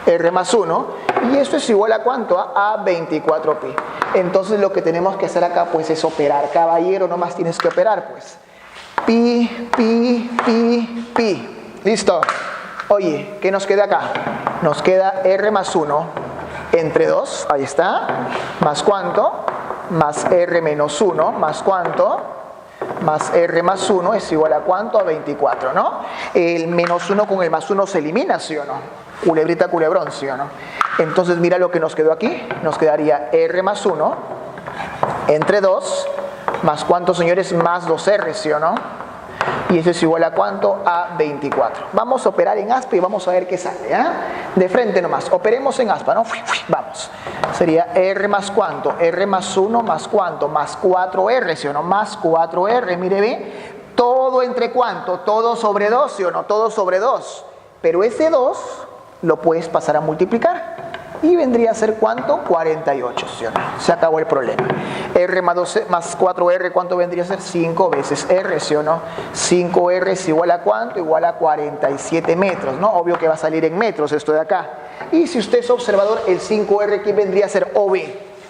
R más 1. Y esto es igual a ¿cuánto? A 24pi. Entonces lo que tenemos que hacer acá pues es operar. Caballero, nomás tienes que operar pues. Pi. ¿Listo? Oye, ¿qué nos queda acá? Nos queda R más 1 entre 2, ahí está. ¿Más cuánto? Más R menos 1, ¿más cuánto? Más R más 1 es igual a ¿cuánto? A 24, ¿no? El menos 1 con el más 1 se elimina, ¿sí o no? Culebrita, culebrón, ¿sí o no? Entonces mira lo que nos quedó aquí. Nos quedaría R más 1 entre 2, más ¿cuánto, señores? Más 2R, ¿sí o no? Y eso es igual a ¿cuánto? A 24. Vamos a operar en aspa y vamos a ver qué sale, ¿eh? De frente nomás. Operemos en aspa, ¿no? Vamos. Sería R más ¿cuánto? R más 1 más ¿cuánto? Más 4R, ¿sí o no? Más 4R, mire, ve. Todo entre ¿cuánto? Todo sobre 2, ¿sí o no? Todo sobre 2. Pero ese 2 lo puedes pasar a multiplicar. Y vendría a ser ¿cuánto? 48, ¿sí o no? Se acabó el problema. R más 4R, ¿cuánto vendría a ser? 5 veces R, ¿sí o no? 5R es igual a ¿cuánto? Igual a 47 metros, ¿no? Obvio que va a salir en metros esto de acá. Y si usted es observador, el 5R, ¿qué vendría a ser? OB.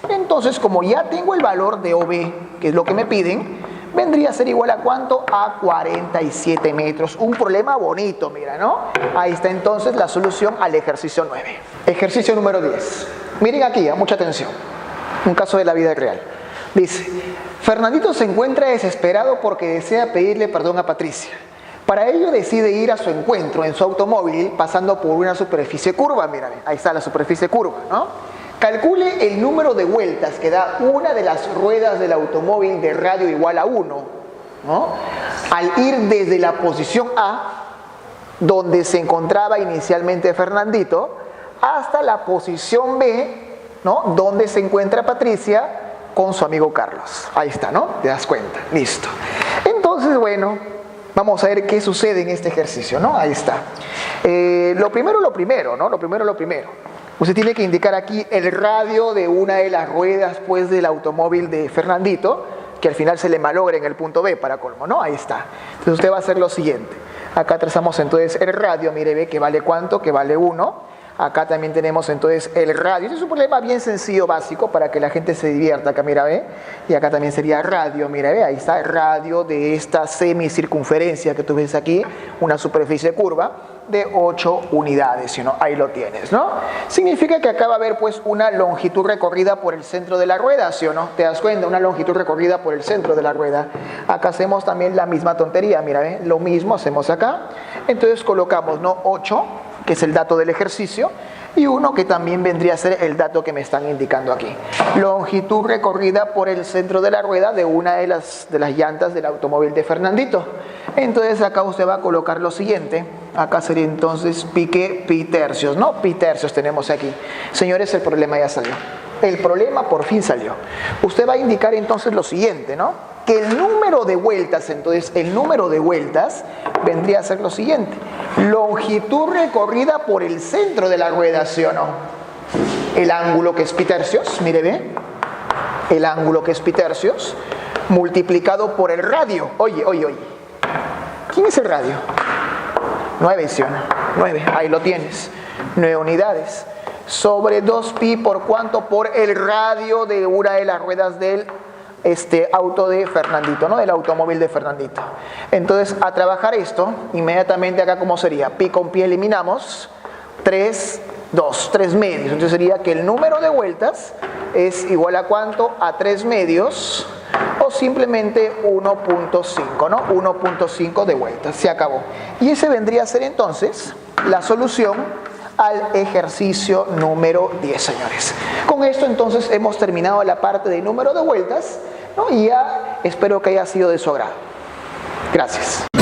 Entonces, como ya tengo el valor de OB, que es lo que me piden, vendría a ser igual a ¿cuánto? A 47 metros. Un problema bonito, mira, ¿no? Ahí está entonces la solución al ejercicio 9. Ejercicio número 10. Miren aquí, mucha atención. Un caso de la vida real. Dice, Fernandito se encuentra desesperado porque desea pedirle perdón a Patricia. Para ello decide ir a su encuentro en su automóvil pasando por una superficie curva. Mira, ahí está la superficie curva, ¿no? Calcule el número de vueltas que da una de las ruedas del automóvil de radio igual a 1, ¿no? Al ir desde la posición A, donde se encontraba inicialmente Fernandito, hasta la posición B, ¿no? Donde se encuentra Patricia con su amigo Carlos. Ahí está, ¿no? Te das cuenta. Listo. Entonces, bueno, vamos a ver qué sucede en este ejercicio, ¿no? Ahí está. Lo primero, ¿no? Lo primero. Usted tiene que indicar aquí el radio de una de las ruedas pues del automóvil de Fernandito, que al final se le malogra en el punto B para colmo, ¿no? Ahí está. Entonces usted va a hacer lo siguiente. Acá trazamos entonces el radio, mire, ve que vale ¿cuánto? Que vale 1. Acá también tenemos entonces el radio. Este es un problema bien sencillo, básico, para que la gente se divierta. Acá, mira, ve. Y acá también sería radio, mira, ve. Ahí está el radio de esta semicircunferencia que tú ves aquí, una superficie curva de 8 unidades, ¿sí, no? Ahí lo tienes, ¿no? Significa que acá va a haber pues una longitud recorrida por el centro de la rueda, ¿sí o no? ¿Te das cuenta? Una longitud recorrida por el centro de la rueda. Acá hacemos también la misma tontería, mira, ¿ve? Lo mismo hacemos acá. Entonces colocamos, ¿no? 8, que es el dato del ejercicio, y 1 que también vendría a ser el dato que me están indicando aquí. Longitud recorrida por el centro de la rueda de una de las llantas del automóvil de Fernandito. Entonces acá usted va a colocar lo siguiente. Acá sería entonces pi tercios, ¿no? Pi tercios tenemos aquí. Señores, el problema ya salió. El problema por fin salió. Usted va a indicar entonces lo siguiente, ¿no? Que el número de vueltas, entonces el número de vueltas vendría a ser lo siguiente. Longitud recorrida por el centro de la rueda, ¿sí o no? El ángulo que es pi tercios, mire, ve. El ángulo que es pi tercios multiplicado por el radio. Oye. ¿Quién es el radio? 9, ¿sí o no? 9, ahí lo tienes. 9 unidades. Sobre 2pi por cuánto? Por el radio de una de las ruedas del auto de Fernandito, ¿no? Del automóvil de Fernandito. Entonces, a trabajar esto, inmediatamente acá, ¿cómo sería? Pi con pi eliminamos. 3, 2, 3 medios. Entonces sería que el número de vueltas es igual a ¿cuánto? A 3 medios o simplemente 1.5, ¿no? 1.5 de vueltas, se acabó. Y ese vendría a ser entonces la solución al ejercicio número 10, señores. Con esto entonces hemos terminado la parte de número de vueltas, ¿no? Y ya espero que haya sido de su agrado. Gracias.